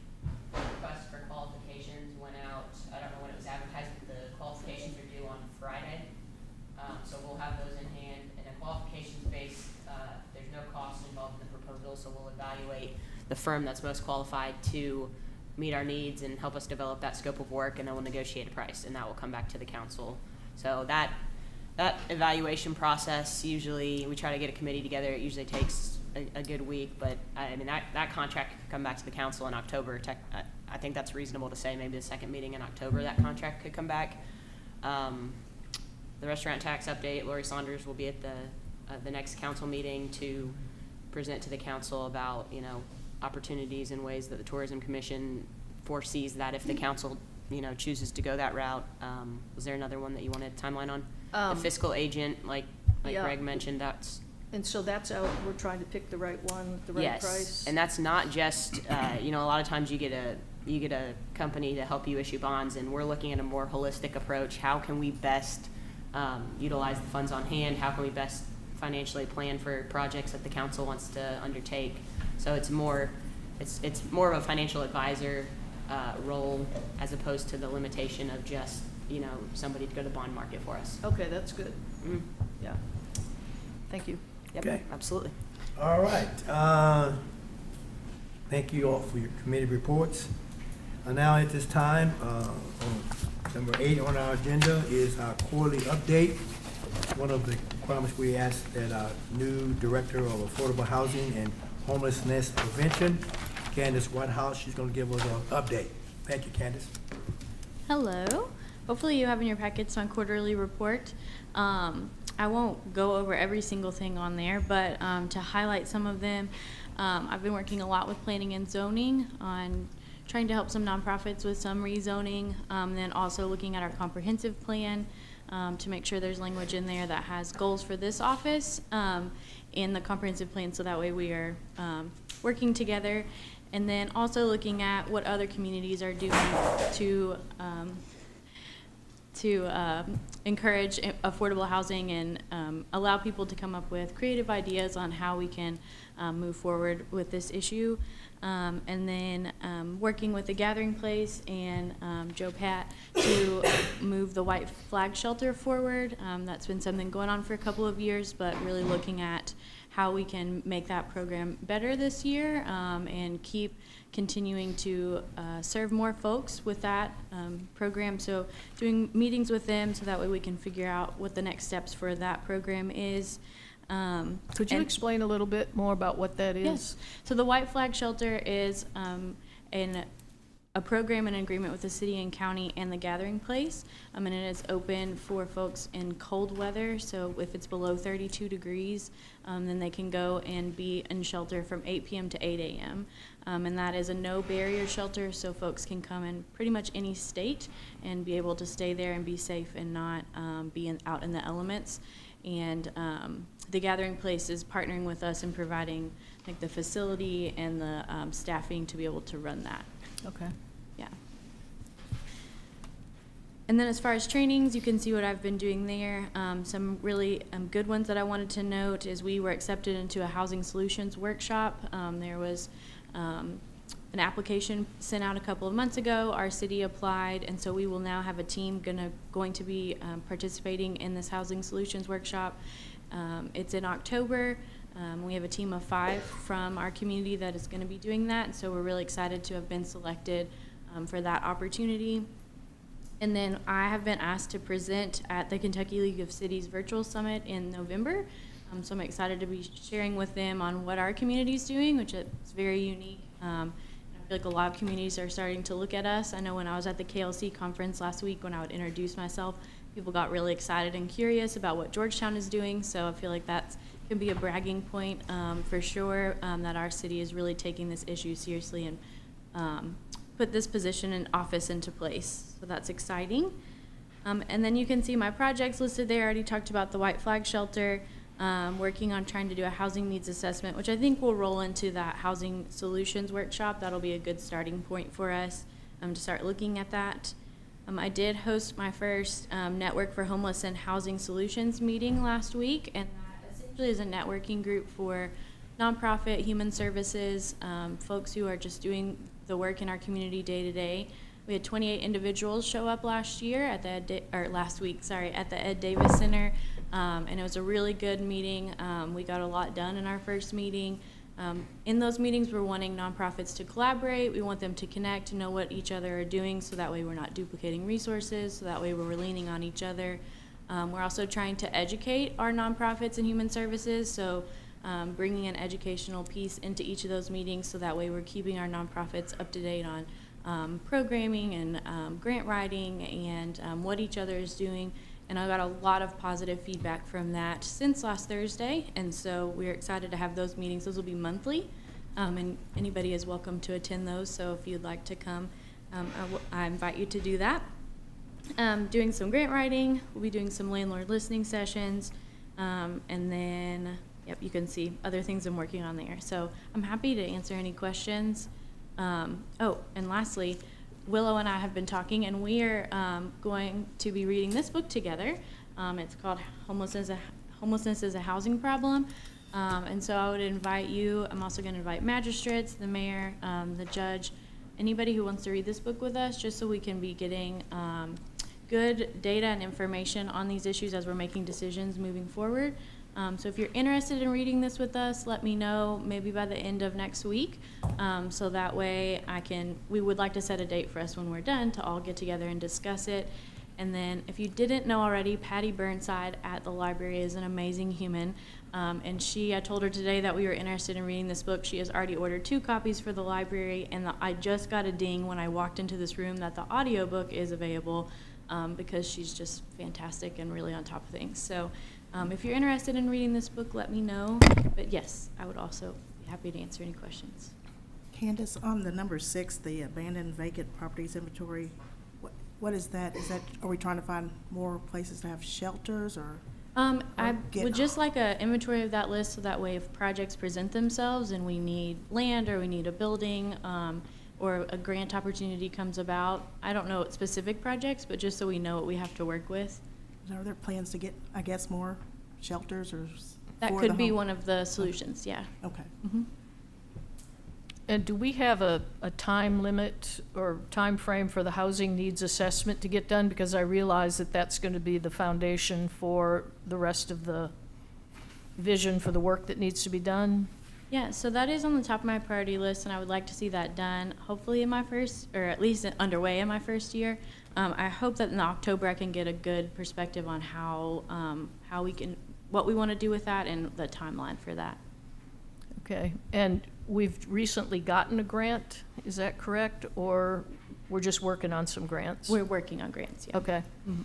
Speaker 2: request for qualifications went out, I don't know when it was advertised, but the qualifications are due on Friday. So we'll have those in hand, and a qualifications base, there's no cost involved in the proposal, so we'll evaluate the firm that's most qualified to meet our needs and help us develop that scope of work, and then we'll negotiate a price, and that will come back to the council. So that evaluation process, usually we try to get a committee together. It usually takes a good week, but I mean that contract could come back to the council in October. I think that's reasonable to say. Maybe the second meeting in October that contract could come back. The restaurant tax update, Lori Saunders will be at the next council meeting to present to the council about, you know, opportunities and ways that the Tourism Commission foresees that if the council, you know, chooses to go that route. Was there another one that you wanted a timeline on? The fiscal agent, like
Speaker 9: yeah.
Speaker 2: Greg mentioned, that's.
Speaker 9: And so that's out, we're trying to pick the right one, the right
Speaker 2: Yes,
Speaker 9: price?
Speaker 2: and that's not just, you know, a lot of times you get a company to help you issue bonds, and we're looking at a more holistic approach. How can we best utilize the funds on hand? How can we best financially plan for projects that the council wants to undertake? So it's more of a financial advisor role as opposed to the limitation of just, you know, somebody to go to the bond market for us.
Speaker 9: Okay, that's good.
Speaker 2: Mm-hmm.
Speaker 9: Yeah. Thank you.
Speaker 2: Yep,
Speaker 1: Okay.
Speaker 2: absolutely.
Speaker 1: All right. Thank you all for your committee reports. Now at this time, number 8 on our agenda is our quarterly update. One of the requirements we asked that our new Director of Affordable Housing and Homelessness Prevention, Candace Whitehouse, she's going to give us an update. Thank you, Candace.
Speaker 12: Hello. Hopefully you have in your packets my quarterly report. I won't go over every single thing on there, but to highlight some of them, I've been working a lot with planning and zoning on trying to help some nonprofits with some rezoning, then also looking at our comprehensive plan to make sure there's language in there that has goals for this office in the comprehensive plan, so that way we are working together. And then also looking at what other communities are doing to encourage affordable housing and allow people to come up with creative ideas on how we can move forward with this issue. And then working with the Gathering Place and Joe Pat to move the White Flag Shelter forward. That's been something going on for a couple of years, but really looking at how we can make that program better this year and keep continuing to serve more folks with that program. So doing meetings with them so that way we can figure out what the next steps for that program is.
Speaker 9: Could you explain a little bit more about what that is?
Speaker 12: Yes. So the White Flag Shelter is a program in agreement with the city and county and the Gathering Place, and it is open for folks in cold weather. So if it's below 32 degrees, then they can go and be in shelter from 8 p.m. to 8 a.m. And that is a no barrier shelter, so folks can come in pretty much any state and be able to stay there and be safe and not be out in the elements. And the Gathering Place is partnering with us in providing like the facility and the staffing to be able to run that.
Speaker 9: Okay.
Speaker 12: Yeah. And then as far as trainings, you can see what I've been doing there. Some really good ones that I wanted to note is we were accepted into a housing solutions workshop. There was an application sent out a couple of months ago. Our city applied, and so we will now have a team going to be participating in this housing solutions workshop. It's in October. We have a team of 5 from our community that is going to be doing that, and so we're really excited to have been selected for that opportunity. And then I have been asked to present at the Kentucky League of Cities Virtual Summit in November. So I'm excited to be sharing with them on what our community is doing, which is very unique. I feel like a lot of communities are starting to look at us. I know when I was at the KLC conference last week, when I would introduce myself, people got really excited and curious about what Georgetown is doing. So I feel like that can be a bragging point for sure, that our city is really taking this issue seriously and put this position and office into place. So that's exciting. And then you can see my projects listed there. I already talked about the White Flag Shelter, working on trying to do a housing needs assessment, which I think will roll into that housing solutions workshop. That'll be a good starting point for us to start looking at that. I did host my first Network for Homeless and Housing Solutions meeting last week, and that essentially is a networking group for nonprofit, human services, folks who are just doing the work in our community day to day. We had 28 individuals show up last week, at the Ed Davis Center, and it was a really good meeting. We got a lot done in our first meeting. In those meetings, we're wanting nonprofits to collaborate. We want them to connect, to know what each other are doing, so that way we're not duplicating resources, so that way we're leaning on each other. We're also trying to educate our nonprofits and human services, so bringing an educational piece into each of those meetings, so that way we're keeping our nonprofits up to date on programming and grant writing and what each other is doing. And I got a lot of positive feedback from that since last Thursday, and so we're excited to have those meetings. Those will be monthly, and anybody is welcome to attend those, so if you'd like to come, I invite you to do that. Doing some grant writing, we'll be doing some landlord listening sessions, and then, yep, you can see other things I'm working on there. So I'm happy to answer any questions. Oh, and lastly, Willow and I have been talking, and we are going to be reading this book together. It's called Homelessness is a Housing Problem. And so I would invite you. I'm also going to invite magistrates, the mayor, the judge, anybody who wants to read this book with us, just so we can be getting good data and information on these issues as we're making decisions moving forward. So if you're interested in reading this with us, let me know maybe by the end of next week. So that way we would like to set a date for us when we're done to all get together and discuss it. And then if you didn't know already, Patty Burnside at the library is an amazing human. And I told her today that we were interested in reading this book. She has already ordered 2 copies for the library, and I just got a ding when I walked into this room that the audiobook is available, because she's just fantastic and really on top of things. So if you're interested in reading this book, let me know. But yes, I would also be happy to answer any questions.
Speaker 14: Candace, on the number 6, the abandoned vacant properties inventory, what is that? Are we trying to find more places to have shelters, or?
Speaker 12: I would just like an inventory of that list, so that way if projects present themselves and we need land or we need a building, or a grant opportunity comes about, I don't know specific projects, but just so we know what we have to work with.
Speaker 14: Are there plans to get, I guess, more shelters or?
Speaker 12: That could be one of the solutions, yeah.
Speaker 14: Okay.
Speaker 12: Mm-hmm.
Speaker 9: And do we have a time limit or time frame for the housing needs assessment to get done? Because I realize that that's going to be the foundation for the rest of the vision for the work that needs to be done.
Speaker 12: Yeah, so that is on the top of my priority list, and I would like to see that done hopefully in my first, or at least underway in my first year. I hope that in October I can get a good perspective on what we want to do with that and the timeline for that.
Speaker 9: Okay, and we've recently gotten a grant, is that correct? Or we're just working on some grants?
Speaker 12: We're working on grants, yeah.
Speaker 9: Okay.
Speaker 12: Mm-hmm.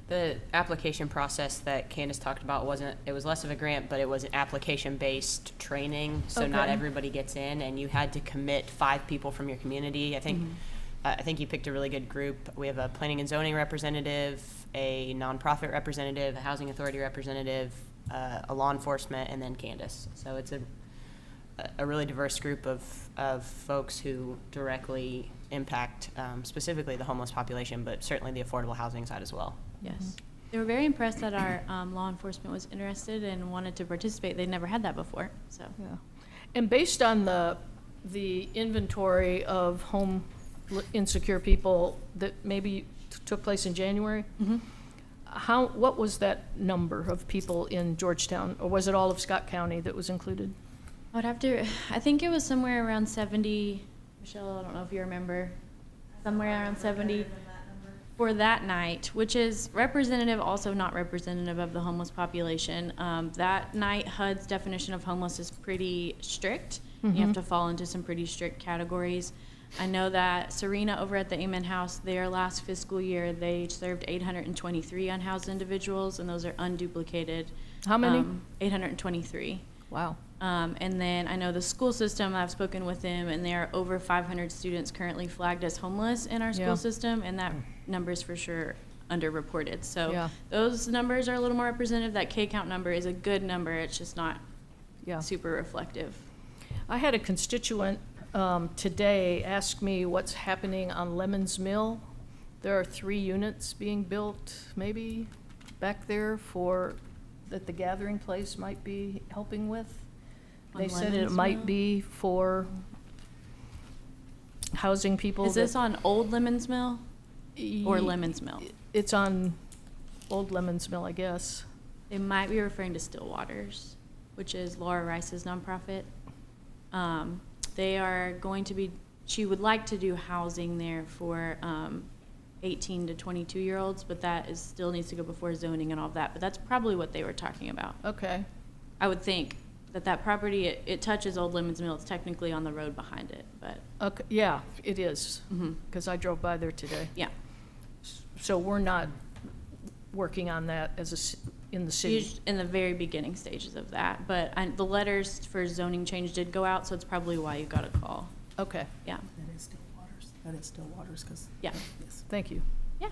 Speaker 2: The application process that Candace talked about it was less of a grant, but it was an application-based training. So not
Speaker 9: Okay.
Speaker 2: everybody gets in, and you had to commit 5 people from your community. I think you picked a really good group. We have a planning and zoning representative, a nonprofit representative, a housing authority representative, a law enforcement, and then Candace. So it's a really diverse group of folks who directly impact specifically the homeless population, but certainly the affordable housing side as well.
Speaker 12: Yes. They were very impressed that our law enforcement was interested and wanted to participate. They'd never had that before, so.
Speaker 9: Yeah. And based on the inventory of home insecure people that maybe took place in January,
Speaker 12: Mm-hmm.
Speaker 9: What was that number of people in Georgetown, or was it all of Scott County that was included?
Speaker 12: I think it was somewhere around 70, Michelle, I don't know if you remember, somewhere around 70. for that night, which is representative, also not representative of the homeless population. That night, HUD's definition of homeless is pretty strict. You have to fall into some pretty strict categories. I know that Serena over at the Amen House, their last fiscal year, they served 823 unhoused individuals, and those are unduplicated.
Speaker 9: How many?
Speaker 12: 823.
Speaker 9: Wow.
Speaker 12: And then I know the school system, I've spoken with them, and there are over 500 students currently flagged as homeless in our school
Speaker 9: Yeah.
Speaker 12: system, and that number is for sure underreported. So
Speaker 9: Yeah.
Speaker 12: those numbers are a little more representative. That K count number is a good number. It's just not
Speaker 9: Yeah.
Speaker 12: super reflective.
Speaker 9: I had a constituent today ask me what's happening on Lemons Mill. There are 3 units being built, maybe, back there that the gathering place might be helping with. They
Speaker 12: On
Speaker 9: said it
Speaker 12: Lemons
Speaker 9: might
Speaker 12: Mill?
Speaker 9: be for housing people.
Speaker 12: Is this
Speaker 9: that-
Speaker 12: on Old Lemons Mill or
Speaker 9: Ye-
Speaker 12: Lemons Mill?
Speaker 9: It's on Old Lemons Mill, I guess.
Speaker 12: They might be referring to Stillwaters, which is Laura Rice's nonprofit. They are going to be, she would like to do housing there for 18 to 22-year-olds, but that is, still needs to go before zoning and all of that. But that's probably what they were talking about.
Speaker 9: Okay.
Speaker 12: I would think that property, it touches Old Lemons Mill. It's technically on the road behind it, but
Speaker 9: Okay, yeah, it is,
Speaker 12: mhm.
Speaker 9: because I drove by there today.
Speaker 12: Yeah.
Speaker 9: So we're not working on that in the city.
Speaker 12: In the very beginning stages of that, but the letters for zoning change did go out, so it's probably why you got a call.
Speaker 9: Okay,
Speaker 12: Yeah,
Speaker 14: That is Stillwaters. That is Stillwaters, because.
Speaker 12: yeah,
Speaker 14: Yes.
Speaker 9: thank you.
Speaker 12: yeah.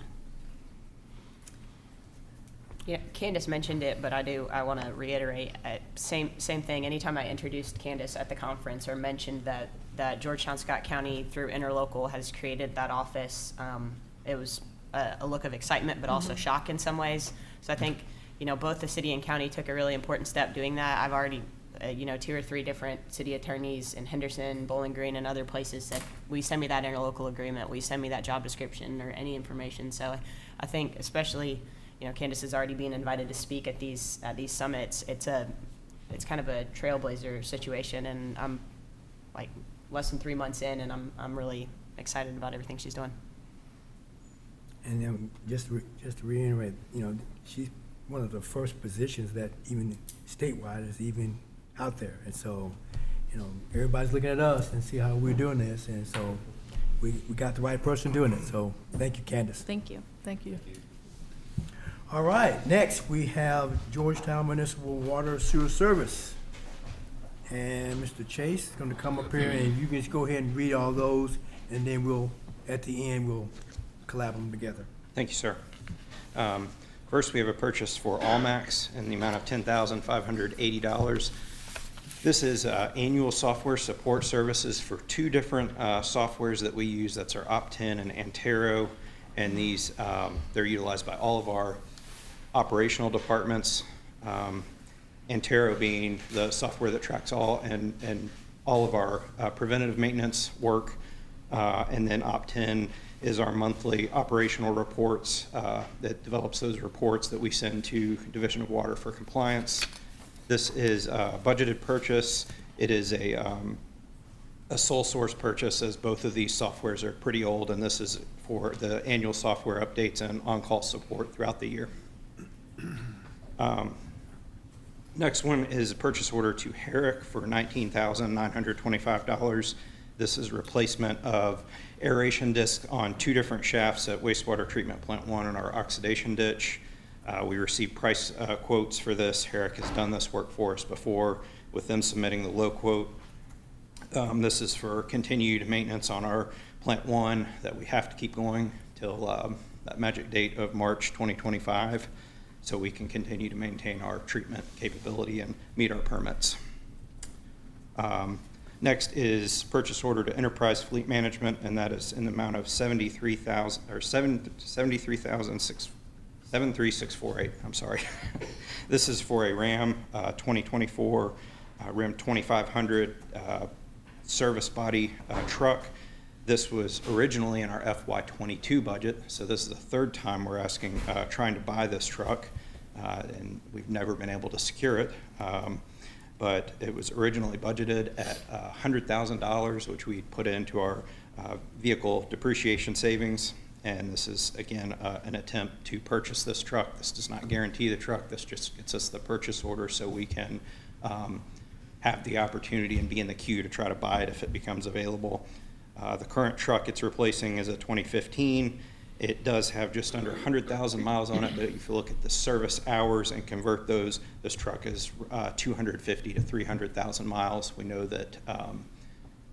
Speaker 2: Yeah, Candace mentioned it, but I want to reiterate, same thing. Anytime I introduced Candace at the conference or mentioned that Georgetown Scott County through Interlocal has created that office, it was a look of excitement, but also shock in some ways. So I think, both the city and county took a really important step doing that. I've already, 2 or 3 different city attorneys in Henderson, Bowling Green, and other places said, will you send me that interlocal agreement? Will you send me that job description or any information? So I think especially, Candace is already being invited to speak at these summits. It's kind of a trailblazer situation, and I'm like less than 3 months in, and I'm really excited about everything she's doing.
Speaker 1: And then just to reiterate, she's one of the first positions that even statewide is even out there. And so, everybody's looking at us and see how we're doing this. And so we got the right person doing it. So thank you, Candace.
Speaker 12: Thank you.
Speaker 9: Thank you.
Speaker 1: All right, next we have Georgetown Municipal Water Sewer Service. And Mr. Chase is gonna come up here and you can just go ahead and read all those, and then at the end, we'll collab them together.
Speaker 15: Thank you, sir. First, we have a purchase for Allmax in the amount of $10,580. This is annual software support services for 2 different softwares that we use. That's our Opt10 and Antero, and these, they're utilized by all of our operational departments. Antero being the software that tracks all of our preventative maintenance work, and then Opt10 is our monthly operational reports that develops those reports that we send to Division of Water for compliance. This is a budgeted purchase. It is a sole source purchase, as both of these softwares are pretty old, and this is for the annual software updates and on-call support throughout the year. Next one is a purchase order to Herrick for $19,925. This is replacement of aeration discs on 2 different shafts at wastewater treatment plant 1 in our oxidation ditch. We received price quotes for this. Herrick has done this work for us before, with them submitting the low quote. This is for continued maintenance on our plant 1 that we have to keep going till that magic date of March 2025, so we can continue to maintain our treatment capability and meet our permits. Next is purchase order to Enterprise Fleet Management, and that is in the amount of $73,648. I'm sorry. This is for a Ram 2024 Ram 2500 service body truck. This was originally in our FY22 budget, so this is the 3rd time we're trying to buy this truck, and we've never been able to secure it. But it was originally budgeted at $100,000, which we put into our vehicle depreciation savings. And this is, again, an attempt to purchase this truck. This does not guarantee the truck. This just gets us the purchase order so we can have the opportunity and be in the queue to try to buy it if it becomes available. The current truck it's replacing is a 2015. It does have just under 100,000 miles on it, but if you look at the service hours and convert those, this truck is 250 to 300,000 miles. We know that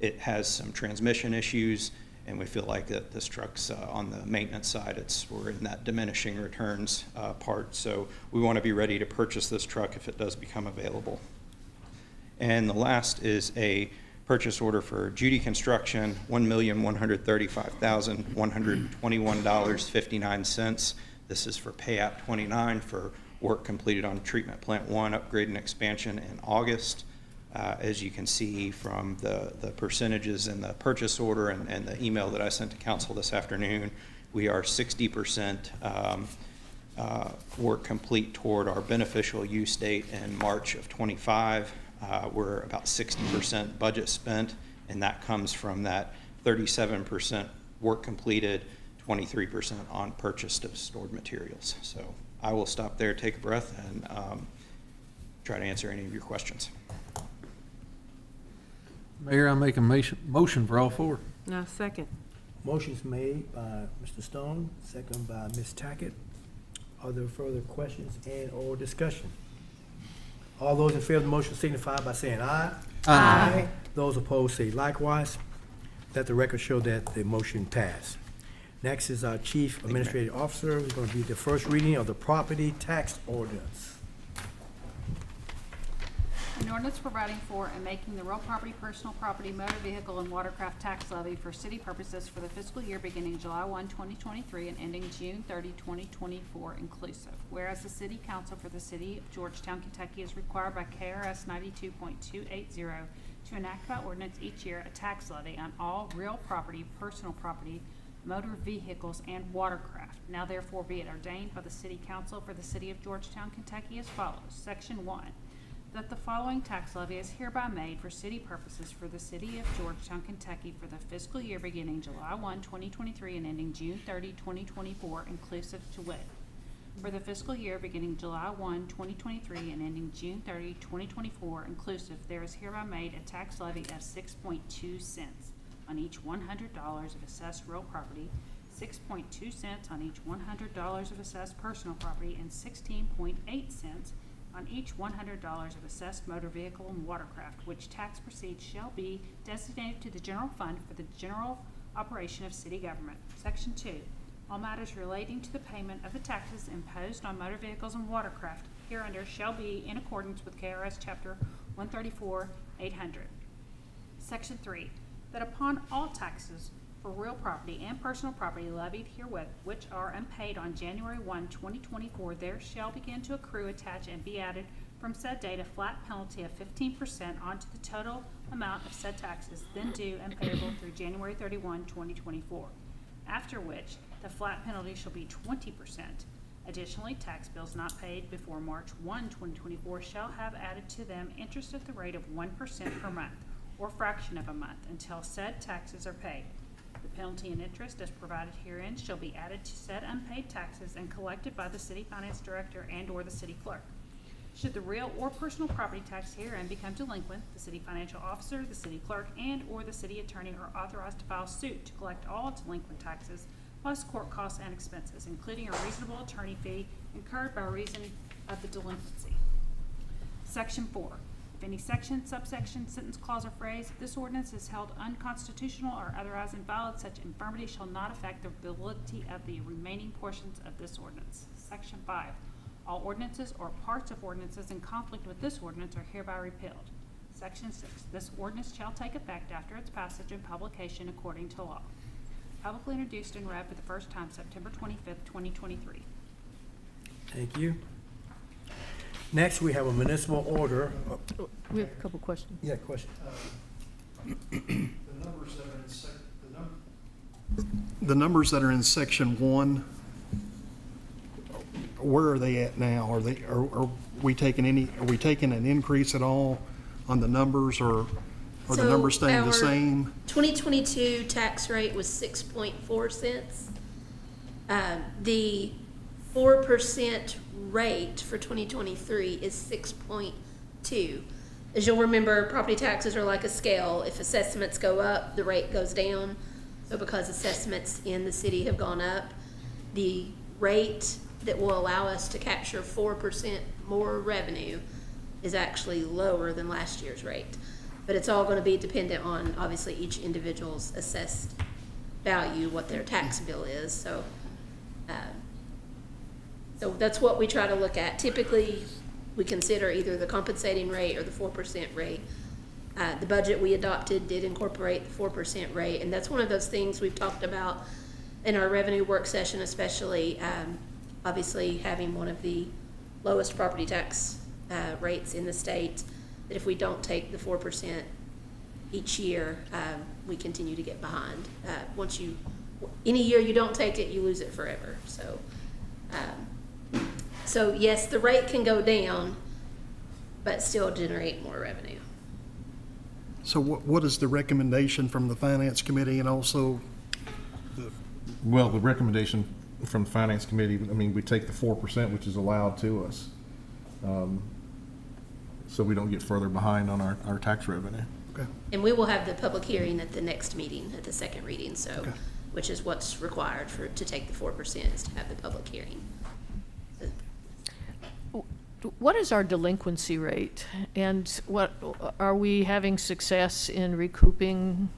Speaker 15: it has some transmission issues, and we feel like that this truck's on the maintenance side, we're in that diminishing returns part. So we want to be ready to purchase this truck if it does become available. And the last is a purchase order for Judy Construction, $1,135,121.59. This is for Pay App 29 for work completed on Treatment Plant 1 upgrade and expansion in August. As you can see from the percentages in the purchase order and the email that I sent to council this afternoon, we are 60% work complete toward our beneficial use date in March of 25. We're about 60% budget spent, and that comes from that 37% work completed, 23% on purchased of stored materials. So I will stop there, take a breath, and try to answer any of your questions.
Speaker 3: Mayor, I make a motion for all four.
Speaker 8: No, second.
Speaker 1: Motion's made by Mr. Stone, second by Ms. Tackett. Are there further questions and/or discussion? All those in favor of the motion signify by saying aye.
Speaker 3: Aye.
Speaker 1: Those opposed say likewise. Let the record show that the motion passed. Next is our Chief Administrative Officer, who's going to be the first reading of the property tax ordinance.
Speaker 4: An ordinance providing for and making the real property, personal property, motor vehicle, and watercraft tax levy for city purposes for the fiscal year beginning July 1, 2023 and ending June 30, 2024 inclusive. Whereas the City Council for the City of Georgetown, Kentucky is required by KRS 92.280 to enact by ordinance each year a tax levy on all real property, personal property, motor vehicles, and watercraft. Now therefore be it ordained by the City Council for the City of Georgetown, Kentucky as follows. Section 1. That the following tax levy is hereby made for city purposes for the City of Georgetown, Kentucky for the fiscal year beginning July 1, 2023 and ending June 30, 2024 inclusive to wit. For the fiscal year beginning July 1, 2023 and ending June 30, 2024 inclusive, there is hereby made a tax levy of 6.2 cents on each $100 of assessed real property, 6.2 cents on each $100 of assessed personal property, and 16.8 cents on each $100 of assessed motor vehicle and watercraft, which tax proceeds shall be designated to the general fund for the general operation of city government. Section 2. All matters relating to the payment of the taxes imposed on motor vehicles and watercraft hereunder shall be in accordance with KRS Chapter 134-800. Section 3. That upon all taxes for real property and personal property levied herewith, which are unpaid on January 1, 2024, there shall begin to accrue, attach, and be added from said date a flat penalty of 15% onto the total amount of said taxes then due and payable through January 31, 2024, after which the flat penalty shall be 20%. Additionally, tax bills not paid before March 1, 2024 shall have added to them interest at the rate of 1% per month or fraction of a month until said taxes are paid. The penalty and interest as provided herein shall be added to said unpaid taxes and collected by the city finance director and/or the city clerk. Should the real or personal property tax herein become delinquent, the city financial officer, the city clerk, and/or the city attorney are authorized to file suit to collect all delinquent taxes plus court costs and expenses, including a reasonable attorney fee incurred by reason of the delinquency. Section 4. If any section, subsection, sentence, clause, or phrase of this ordinance is held unconstitutional or otherwise invalid, such infirmity shall not affect the validity of the remaining portions of this ordinance. Section 5. All ordinances or parts of ordinances in conflict with this ordinance are hereby repealed. Section 6. This ordinance shall take effect after its passage and publication according to law. Publicly introduced and read for the first time September 25th, 2023.
Speaker 1: Thank you. Next, we have a municipal order.
Speaker 9: We have a couple questions.
Speaker 1: Yeah, question.
Speaker 10: The numbers that are in section 1, where are they at now? Are we taking an increase at all on the numbers, or are the numbers staying the same?
Speaker 16: 2022 tax rate was 6.4 cents. The 4% rate for 2023 is 6.2. As you'll remember, property taxes are like a scale. If assessments go up, the rate goes down. So because assessments in the city have gone up, the rate that will allow us to capture 4% more revenue is actually lower than last year's rate. But it's all going to be dependent on, obviously, each individual's assessed value, what their tax bill is. So that's what we try to look at. Typically, we consider either the compensating rate or the 4% rate. The budget we adopted did incorporate the 4% rate, and that's one of those things we've talked about in our revenue work session, especially obviously having one of the lowest property tax rates in the state, that if we don't take the 4% each year, we continue to get behind. Any year you don't take it, you lose it forever. So yes, the rate can go down, but still generate more revenue.
Speaker 17: So what is the recommendation from the Finance Committee and also
Speaker 3: Well, the recommendation from the Finance Committee, I mean, we take the 4%, which is allowed to us, so we don't get further behind on our tax revenue.
Speaker 17: Okay.
Speaker 16: And we will have the public hearing at the next meeting, at the second reading,
Speaker 17: Okay.
Speaker 16: which is what's required to take the 4%, is to have the public hearing.
Speaker 9: What is our delinquency rate, and what are we having success in recouping?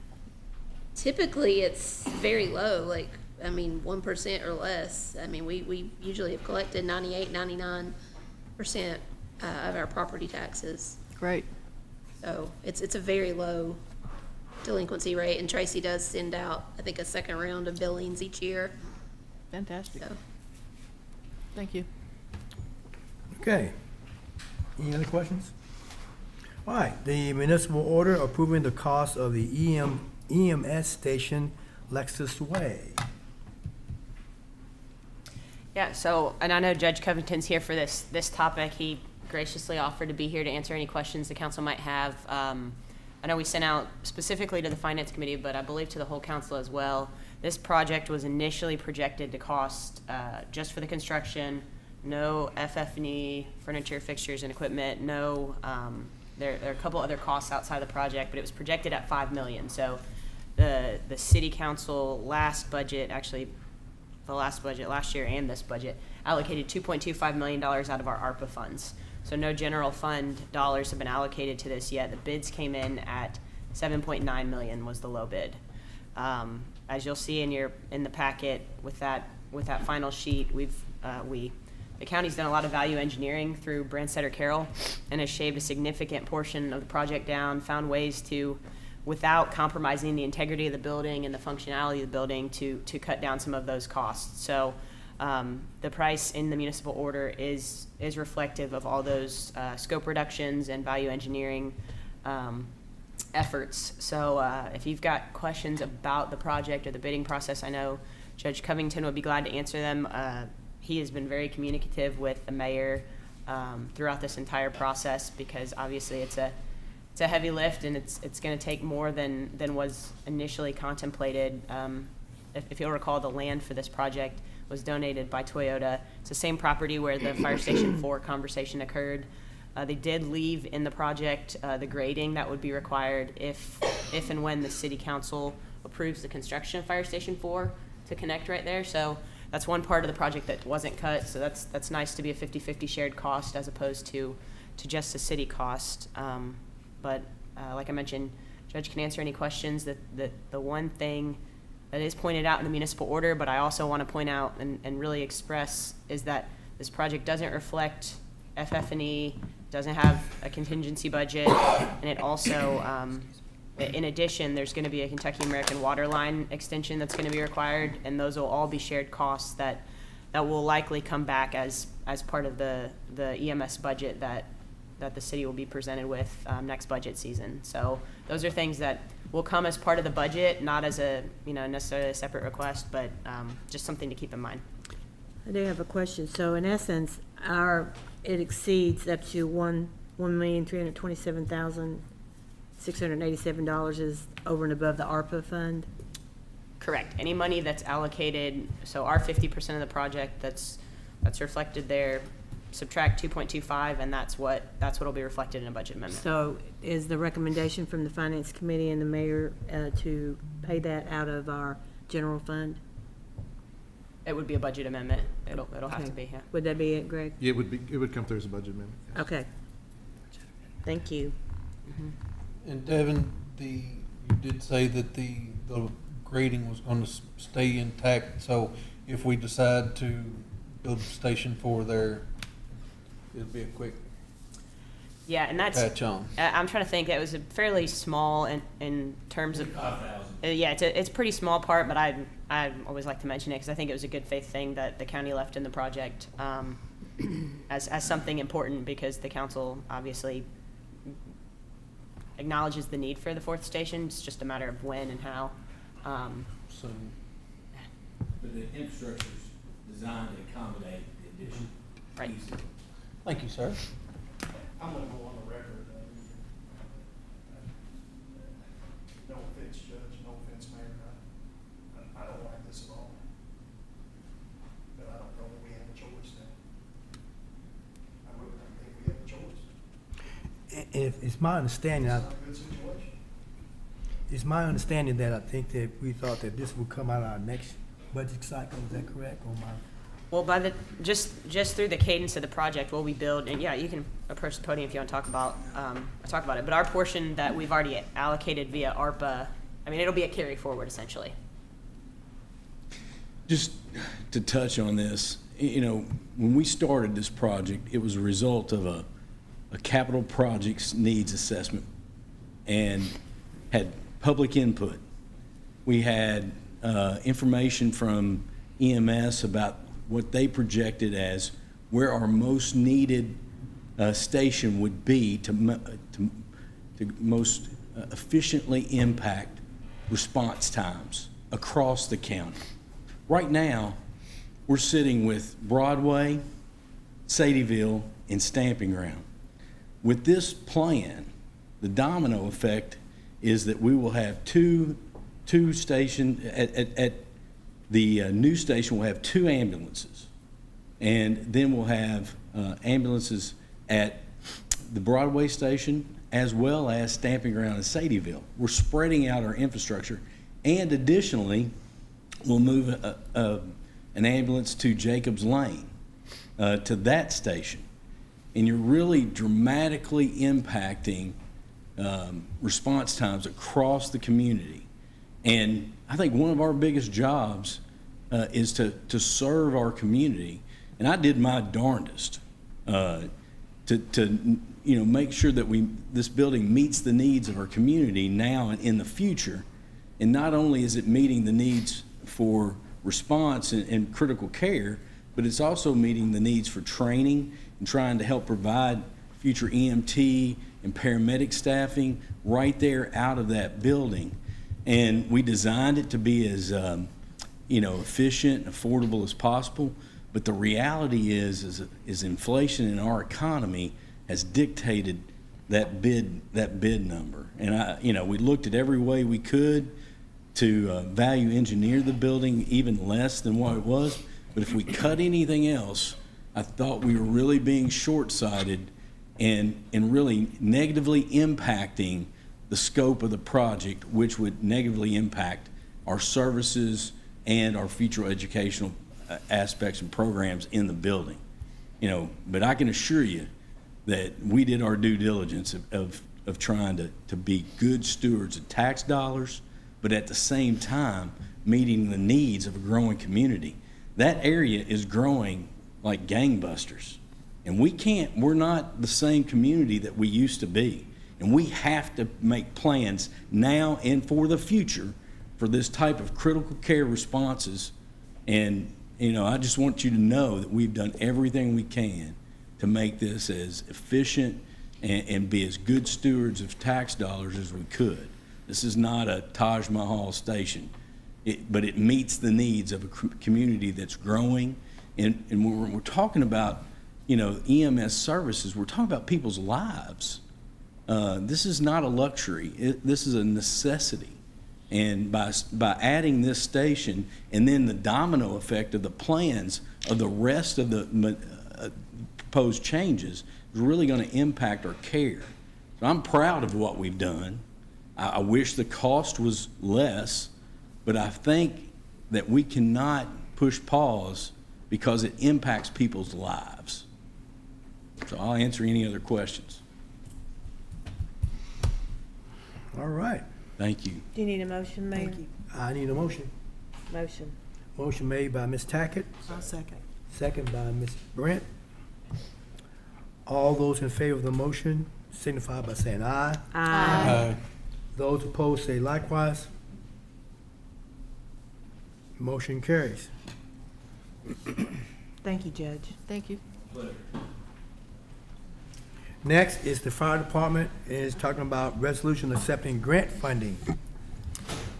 Speaker 16: Typically, it's very low, 1% or less. We usually have collected 98, 99% of our property taxes.
Speaker 9: Great.
Speaker 16: So it's a very low delinquency rate, and Tracy does send out, I think, a second round of billings each year.
Speaker 9: Fantastic.
Speaker 16: So.
Speaker 9: Thank you.
Speaker 1: Okay. Any other questions? All right, the municipal order approving the cost of the EMS station Lexus Way.
Speaker 2: Yeah, so, and I know Judge Covington's here for this topic. He graciously offered to be here to answer any questions the council might have. I know we sent out specifically to the Finance Committee, but I believe to the whole council as well. This project was initially projected to cost, just for the construction, no FF&E, furniture, fixtures, and equipment, no, there are a couple other costs outside the project, but it was projected at $5 million. So the city council last budget, actually the last budget last year and this budget, allocated $2.25 million out of our ARPA funds. So no general fund dollars have been allocated to this yet. The bids came in at $7.9 million was the low bid. As you'll see in the packet with that final sheet, the county's done a lot of value engineering through Branstetter Carroll and has shaved a significant portion of the project down, found ways to, without compromising the integrity of the building and the functionality of the building, to cut down some of those costs. So the price in the municipal order is reflective of all those scope reductions and value engineering efforts. So if you've got questions about the project or the bidding process, I know Judge Covington would be glad to answer them. He has been very communicative with the mayor throughout this entire process, because obviously it's a heavy lift, and it's going to take more than was initially contemplated. If you'll recall, the land for this project was donated by Toyota. It's the same property where the Fire Station 4 conversation occurred. They did leave in the project the grading that would be required if and when the city council approves the construction of Fire Station 4 to connect right there. So that's one part of the project that wasn't cut. So that's nice to be a 50-50 shared cost as opposed to just a city cost. But like I mentioned, Judge can answer any questions. The one thing that is pointed out in the municipal order, but I also want to point out and really express, is that this project doesn't reflect FF&E, doesn't have a contingency budget, and it also, in addition, there's going to be a Kentucky American water line extension that's going to be required, and those will all be shared costs that will likely come back as part of the EMS budget that the city will be presented with next budget season. So those are things that will come as part of the budget, not as a necessarily a separate request, but just something to keep in mind.
Speaker 8: I do have a question. So in essence, it exceeds up to $1,327,687 is over and above the ARPA fund?
Speaker 2: Correct. Any money that's allocated, so our 50% of the project that's reflected there, subtract 2.25, and that's what'll be reflected in a budget amendment.
Speaker 8: So is the recommendation from the Finance Committee and the mayor to pay that out of our general fund?
Speaker 2: It would be a budget amendment. It'll have
Speaker 8: Okay.
Speaker 2: to be, yeah.
Speaker 8: Would that be it, Greg?
Speaker 3: It would come through as a budget amendment.
Speaker 8: Okay. Thank you.
Speaker 18: And Devin, you did say that the grading was going to stay intact, so if we decide to build a station 4 there, it'll be a quick
Speaker 2: Yeah, and that's,
Speaker 18: patch on.
Speaker 2: I'm trying to think, that was a fairly small in terms of,
Speaker 13: 5,000.
Speaker 2: yeah, it's a pretty small part, but I always like to mention it because I think it was a good faith thing that the county left in the project as something important, because the council obviously acknowledges the need for the 4th station. It's just a matter of when and how.
Speaker 18: So,
Speaker 13: But the infrastructure's designed to accommodate the addition.
Speaker 2: Right.
Speaker 13: easily.
Speaker 18: thank you, sir.
Speaker 10: I'm gonna go on the record, no offense, Judge, no offense, Mayor, I don't like this at all. But I don't know that we have a choice now. I really don't think we have a choice.
Speaker 1: If, it's my understanding,
Speaker 10: It's not a good situation.
Speaker 1: it's my understanding that I think that we thought that this would come out of our next budget cycle, is that correct, or my?
Speaker 2: Well, by just through the cadence of the project, we'll be build, and yeah, you can approach the podium if you want to talk about it. But our portion that we've already allocated via ARPA, I mean, it'll be a carry forward essentially.
Speaker 19: Just to touch on this, when we started this project, it was a result of a capital projects needs assessment and had public input. We had information from EMS about what they projected as where our most needed station would be to most efficiently impact response times across the county. Right now, we're sitting with Broadway, Sadieville, and Stamping Ground. With this plan, the domino effect is that we will have two stations at the new station. We'll have 2 ambulances, and then we'll have ambulances at the Broadway station as well as Stamping Ground in Sadieville. We're spreading out our infrastructure, and additionally, we'll move an ambulance to Jacobs Lane to that station. And you're really dramatically impacting response times across the community. And I think one of our biggest jobs is to serve our community. And I did my darndest to make sure that this building meets the needs of our community now and in the future. And not only is it meeting the needs for response and critical care, but it's also meeting the needs for training and trying to help provide future EMT and paramedic staffing right there out of that building. And we designed it to be as efficient and affordable as possible. But the reality is inflation in our economy has dictated that bid number. And we looked at every way we could to value engineer the building even less than what it was. But if we cut anything else, I thought we were really being short-sighted and really negatively impacting the scope of the project, which would negatively impact our services and our future educational aspects and programs in the building. But I can assure you that we did our due diligence of trying to be good stewards of tax dollars, but at the same time meeting the needs of a growing community. That area is growing like gangbusters. And we're not the same community that we used to be. And we have to make plans now and for the future for this type of critical care responses. And, I just want you to know that we've done everything we can to make this as efficient and be as good stewards of tax dollars as we could. This is not a Taj Mahal station, but it meets the needs of a community that's growing. And when we're talking about, EMS services, we're talking about people's lives. This is not a luxury. This is a necessity. And by adding this station and then the domino effect of the plans of the rest of the proposed changes is really going to impact our care. So I'm proud of what we've done. I wish the cost was less, but I think that we cannot push pause because it impacts people's lives. So I'll answer any other questions.
Speaker 1: All right.
Speaker 19: Thank you.
Speaker 8: Do you need a motion, Mayor?
Speaker 14: Thank you.
Speaker 1: I need a motion.
Speaker 8: Motion.
Speaker 1: Motion made by Ms. Tackett,
Speaker 14: I'll second.
Speaker 1: second by Ms. Brent. All those in favor of the motion signify by saying aye.
Speaker 18: Aye.
Speaker 1: Those opposed say likewise. Motion carries.
Speaker 8: Thank you, Judge.
Speaker 9: Thank you.
Speaker 1: Next is the fire department, is talking about resolution accepting grant funding.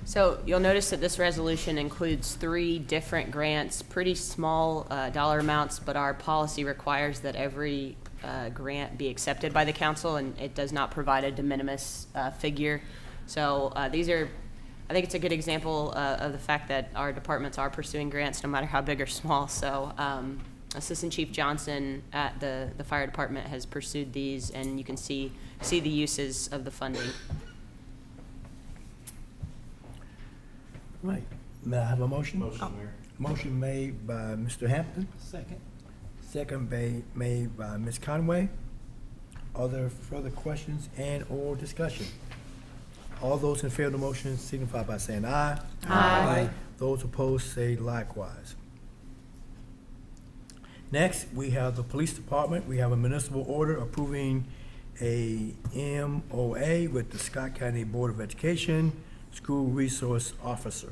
Speaker 2: So you'll notice that this resolution includes 3 different grants, pretty small dollar amounts, but our policy requires that every grant be accepted by the council, and it does not provide a de minimis figure. So these are, I think it's a good example of the fact that our departments are pursuing grants no matter how big or small. So Assistant Chief Johnson at the fire department has pursued these, and you can see the uses of the funding.
Speaker 1: Right. May I have a motion?
Speaker 13: Motion, Mayor.
Speaker 1: Motion made by Mr. Hampton,
Speaker 14: Second.
Speaker 1: second made by Ms. Conway. Are there further questions and/or discussion? All those in favor of the motion signify by saying aye.
Speaker 8: Aye.
Speaker 1: Those opposed say likewise. Next, we have the police department. We have a municipal order approving a MOA with the Scott County Board of Education, school resource officers.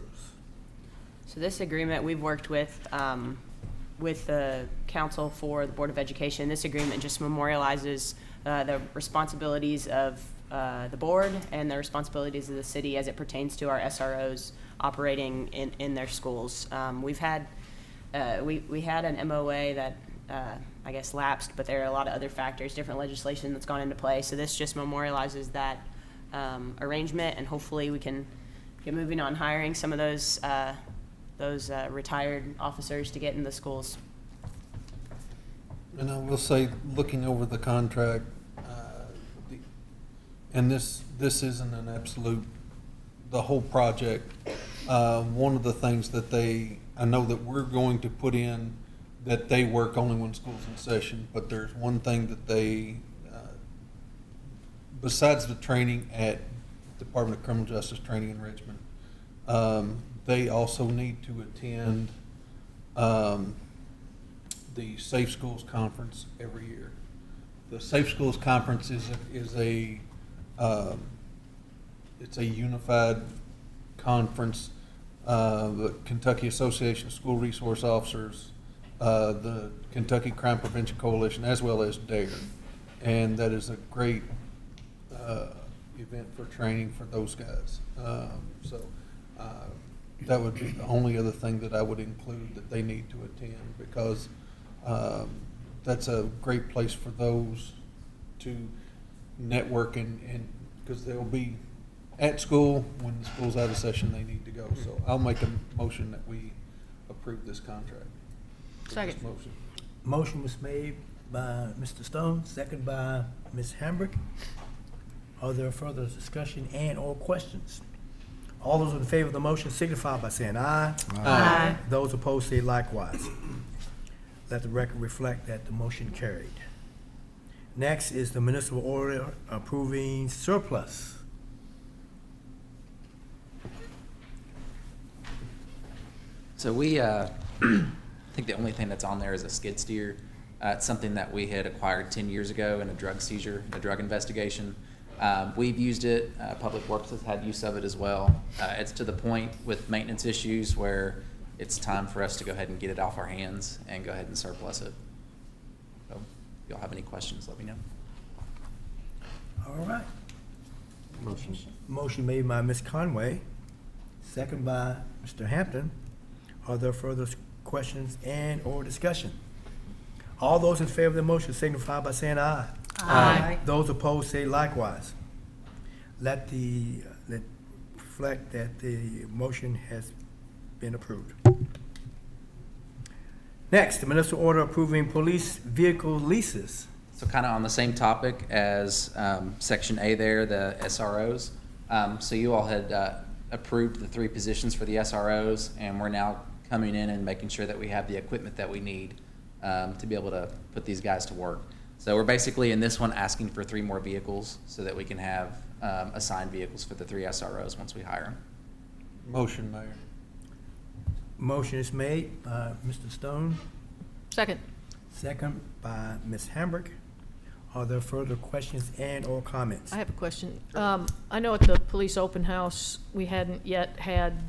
Speaker 2: So this agreement we've worked with the council for the Board of Education. This agreement just memorializes the responsibilities of the board and the responsibilities of the city as it pertains to our SROs operating in their schools. We had an MOA that I guess lapsed, but there are a lot of other factors, different legislation that's gone into play. So this just memorializes that arrangement, and hopefully we can get moving on hiring some of those retired officers to get in the schools.
Speaker 18: And I will say, looking over the contract, and this isn't an absolute, the whole project, one of the things that I know that we're going to put in, that they work only when school's in session, but there's one thing that they, besides the training at Department of Criminal Justice Training in Richmond, they also need to attend the Safe Schools Conference every year. The Safe Schools Conference is a it's a unified conference. The Kentucky Association of School Resource Officers, the Kentucky Crime Prevention Coalition, as well as DARE. And that is a great event for training for those guys. That would be the only other thing that I would include that they need to attend, because that's a great place for those to network and because they'll be at school. When the school's out of session, they need to go. So I'll make a motion that we approve this contract.
Speaker 2: Second.
Speaker 18: Motion.
Speaker 1: Motion was made by Mr. Stone, second by Ms. Hambrick. Are there further discussion and/or questions? All those in favor of the motion signify by saying aye.
Speaker 8: Aye.
Speaker 1: Those opposed say likewise. Let the record reflect that the motion carried. Next is the municipal order approving surplus.
Speaker 20: So we, I think the only thing that's on there is a skid steer. It's something that we had acquired 10 years ago in a drug seizure, a drug investigation. We've used it. Public Works has had use of it as well. It's to the point with maintenance issues where it's time for us to go ahead and get it off our hands and go ahead and surplus it. So if y'all have any questions, let me know.
Speaker 1: All right. Motion made by Ms. Conway, second by Mr. Hampton. Are there further questions and/or discussion? All those in favor of the motion signify by saying aye.
Speaker 8: Aye.
Speaker 1: Those opposed say likewise. Let reflect that the motion has been approved. Next, the municipal order approving police vehicle leases.
Speaker 20: So kind of on the same topic as Section A there, the SROs. So you all had approved the 3 positions for the SROs, and we're now coming in and making sure that we have the equipment that we need to be able to put these guys to work. So we're basically in this one asking for 3 more vehicles so that we can have assigned vehicles for the 3 SROs once we hire them.
Speaker 18: Motion, Mayor.
Speaker 1: Motion is made by Mr. Stone,
Speaker 9: Second.
Speaker 1: second by Ms. Hambrick. Are there further questions and/or comments?
Speaker 9: I have a question. I know at the police open house, we hadn't yet had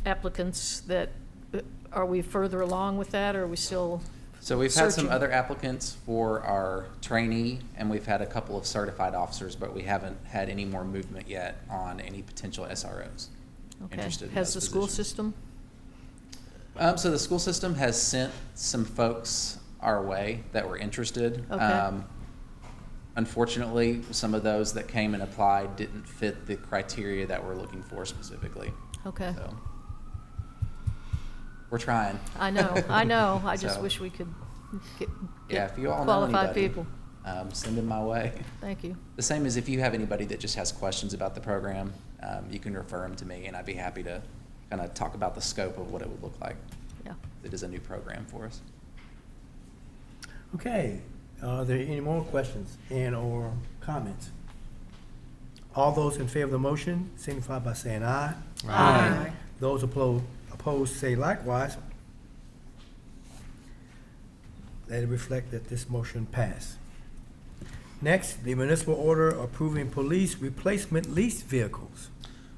Speaker 9: applicants that, are we further along with that, or are we still
Speaker 20: So we've had some
Speaker 9: searching?
Speaker 20: other applicants for our trainee, and we've had a couple of certified officers, but we haven't had any more movement yet on any potential SROs
Speaker 9: Okay.
Speaker 20: interested in
Speaker 9: Has
Speaker 20: those
Speaker 9: the school
Speaker 20: positions.
Speaker 9: system?
Speaker 20: So the school system has sent some folks our way that were interested.
Speaker 9: Okay.
Speaker 20: Unfortunately, some of those that came and applied didn't fit the criteria that we're looking for specifically.
Speaker 9: Okay.
Speaker 20: So we're trying.
Speaker 9: I know, I know. I just
Speaker 20: So,
Speaker 9: wish we could get
Speaker 20: yeah, if you all know
Speaker 9: qualified
Speaker 20: anybody,
Speaker 9: people.
Speaker 20: send them my way.
Speaker 9: Thank you.
Speaker 20: The same as if you have anybody that just has questions about the program, you can refer them to me, and I'd be happy to kind of talk about the scope of what it would look like.
Speaker 9: Yeah.
Speaker 20: It is a new program for us.
Speaker 1: Okay, are there any more questions and/or comments? All those in favor of the motion signify by saying aye.
Speaker 14: Aye.
Speaker 1: Those opposed say likewise. Let it reflect that this motion passed. Next, the municipal order approving police replacement leased vehicles.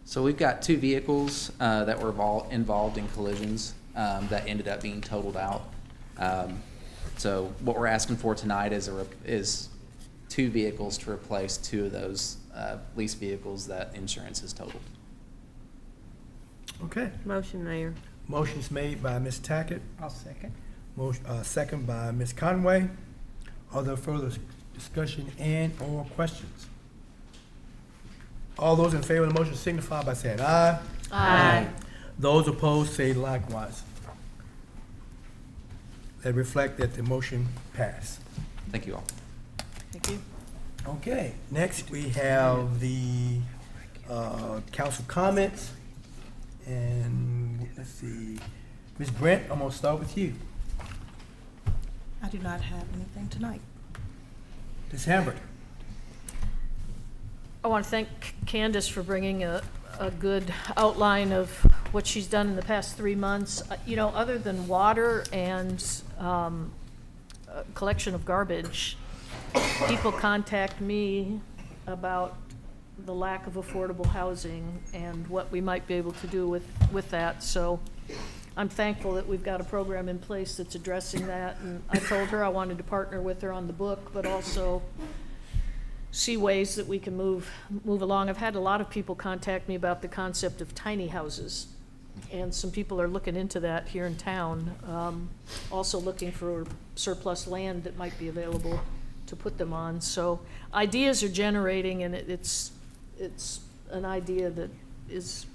Speaker 20: So we've got 2 vehicles that were involved in collisions that ended up being totaled out. So what we're asking for tonight is 2 vehicles to replace 2 of those leased vehicles that insurance has totaled.
Speaker 1: Okay.
Speaker 8: Motion, Mayor.
Speaker 1: Motion's made by Ms. Tackett.
Speaker 14: I'll second.
Speaker 1: Motion, second by Ms. Conway. Are there further discussion and/or questions? All those in favor of the motion signify by saying aye.
Speaker 9: Aye.
Speaker 1: Those opposed say likewise. That reflect that the motion passed.
Speaker 20: Thank you all.
Speaker 9: Thank you.
Speaker 1: Okay, next we have the council comments. And let's see, Ms. Brent, I'm gonna start with you.
Speaker 14: I do not have anything tonight.
Speaker 1: Ms. Hambrick.
Speaker 9: I want to thank Candace for bringing a good outline of what she's done in the past 3 months. You know, other than water and collection of garbage, people contact me about the lack of affordable housing and what we might be able to do with that. So I'm thankful that we've got a program in place that's addressing that. And I told her I wanted to partner with her on the book, but also see ways that we can move along. I've had a lot of people contact me about the concept of tiny houses, and some people are looking into that here in town. Also looking for surplus land that might be available to put them on. So ideas are generating, and it's an idea that is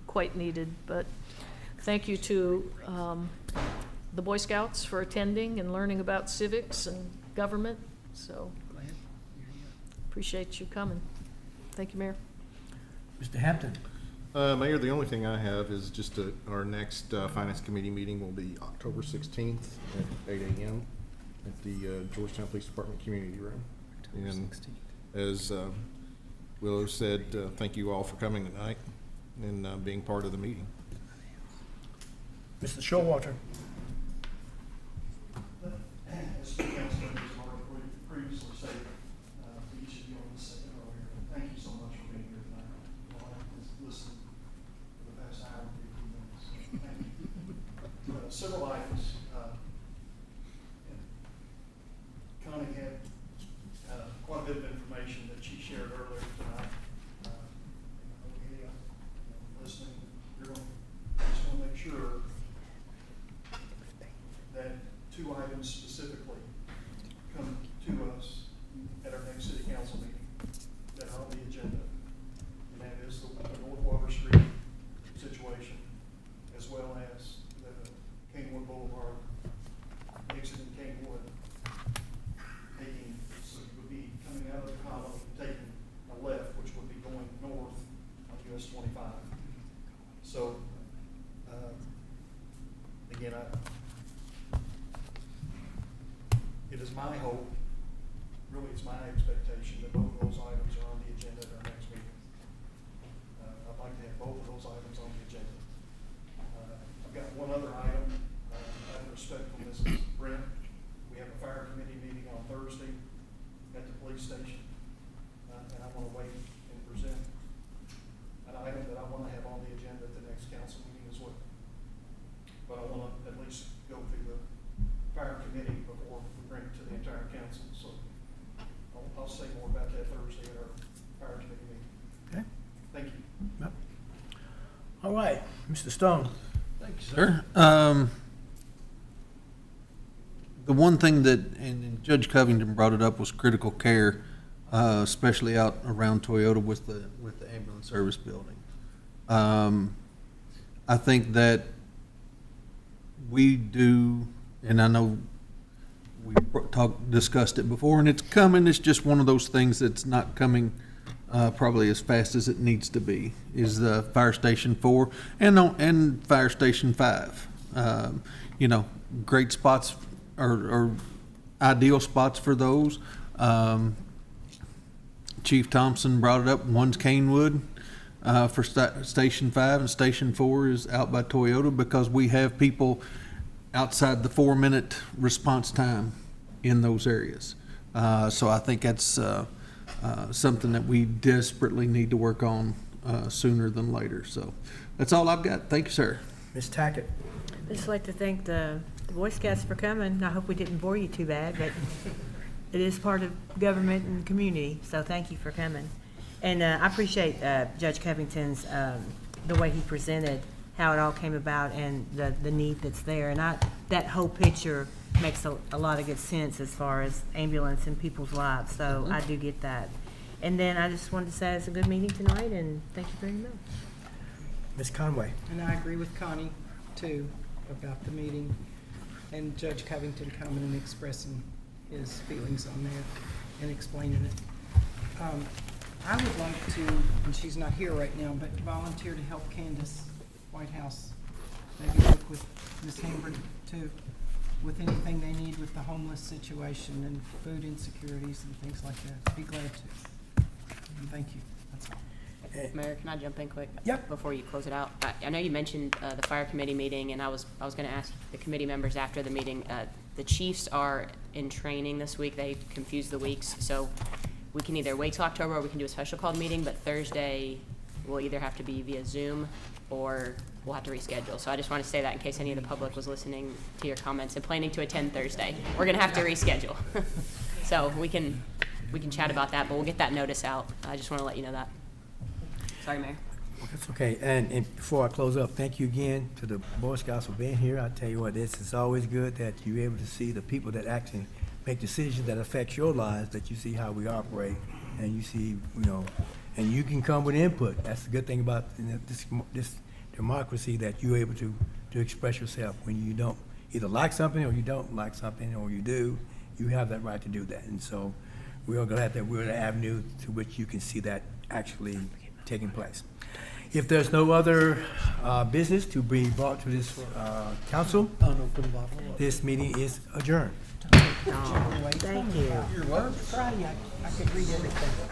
Speaker 9: quite needed. But thank you to the Boy Scouts for attending and learning about civics and government. So appreciate you coming. Thank you, Mayor.
Speaker 1: Mr. Hampton.
Speaker 21: Mayor, the only thing I have is just our next Finance Committee meeting will be October 16th at 8 a.m. at the Georgetown Police Department Community Room. And as Willow said, thank you all for coming tonight and being part of the meeting.
Speaker 1: Mr. Showalter.
Speaker 10: As the council members already previously said, to each of you on the second row here, thank you so much for being here tonight. Well, I have listened for the past hour and 15 minutes. So thank you. Several items. Connie had quite a bit of information that she shared earlier tonight. Listening, just want to make sure that 2 items specifically come to us at our next city council meeting that are on the agenda. And that is the again, it is my hope, really it's my expectation that both of those items are on the agenda at our next meeting. I'd like to have both of those items on the agenda. I've got one other item, out of respect for Mrs. Brent. We have a fire committee meeting on Thursday at the police station. And I want to wait and present an item that I want to have on the agenda at the next council meeting as well. But I want to at least go through the fire committee before we bring it to the entire council. So I'll say more about that Thursday at our fire committee meeting.
Speaker 1: Okay.
Speaker 10: Thank you.
Speaker 1: Yep. All right, Mr. Stone.
Speaker 18: Thank you, sir. The one thing that, and Judge Covington brought it up, was critical care, especially out around Toyota with the ambulance service building. I think that we do, and I know we discussed it before, and it's coming. It's just one of those things that's not coming probably as fast as it needs to be. Is the Fire Station 4 and Fire Station 5. You know, great spots or ideal spots for those. Chief Thompson brought it up. One's Canewood for Station 5, and Station 4 is out by Toyota, because we have people outside the 4-minute response time in those areas. So I think that's something that we desperately need to work on sooner than later. So that's all I've got. Thank you, sir.
Speaker 1: Ms. Tackett.
Speaker 8: I'd just like to thank the Boy Scouts for coming. I hope we didn't bore you too bad, but it is part of government and community, so thank you for coming. And I appreciate Judge Covington's, the way he presented how it all came about and the need that's there. And that whole picture makes a lot of good sense as far as ambulance in people's lives, so I do get that. And then I just wanted to say it's a good meeting tonight, and thank you very much.
Speaker 1: Ms. Conway.
Speaker 5: And I agree with Connie, too, about the meeting, and Judge Covington coming and expressing his feelings on that and explaining it. I would like to, and she's not here right now, but volunteer to help Candace Whitehouse, maybe work with Ms. Hamburg, too, with anything they need with the homeless situation and food insecurities and things like that. Be glad to. And thank you. That's all.
Speaker 2: Mayor, can I jump in quick?
Speaker 1: Yep.
Speaker 2: Before you close it out? I know you mentioned the fire committee meeting, and I was going to ask the committee members after the meeting. The chiefs are in training this week. They confused the weeks, so we can either wait till October or we can do a special called meeting, but Thursday will either have to be via Zoom or we'll have to reschedule. So I just want to say that in case any of the public was listening to your comments and planning to attend Thursday. We're going to have to reschedule. So we can chat about that, but we'll get that notice out. I just want to let you know that. Sorry, Mayor.
Speaker 1: That's okay. And before I close up, thank you again to the Boy Scouts for being here. I tell you what, this is always good that you're able to see the people that actually make decisions that affect your lives, that you see how we operate, and you see, you know, and you can come with input. That's the good thing about this democracy, that you're able to express yourself. When you don't either like something or you don't like something, or you do, you have that right to do that. And so we're glad that we're the avenue to which you can see that actually taking place. If there's no other business to be brought to this council, this meeting is adjourned.
Speaker 8: Thank you.
Speaker 5: Friday, I could read everything.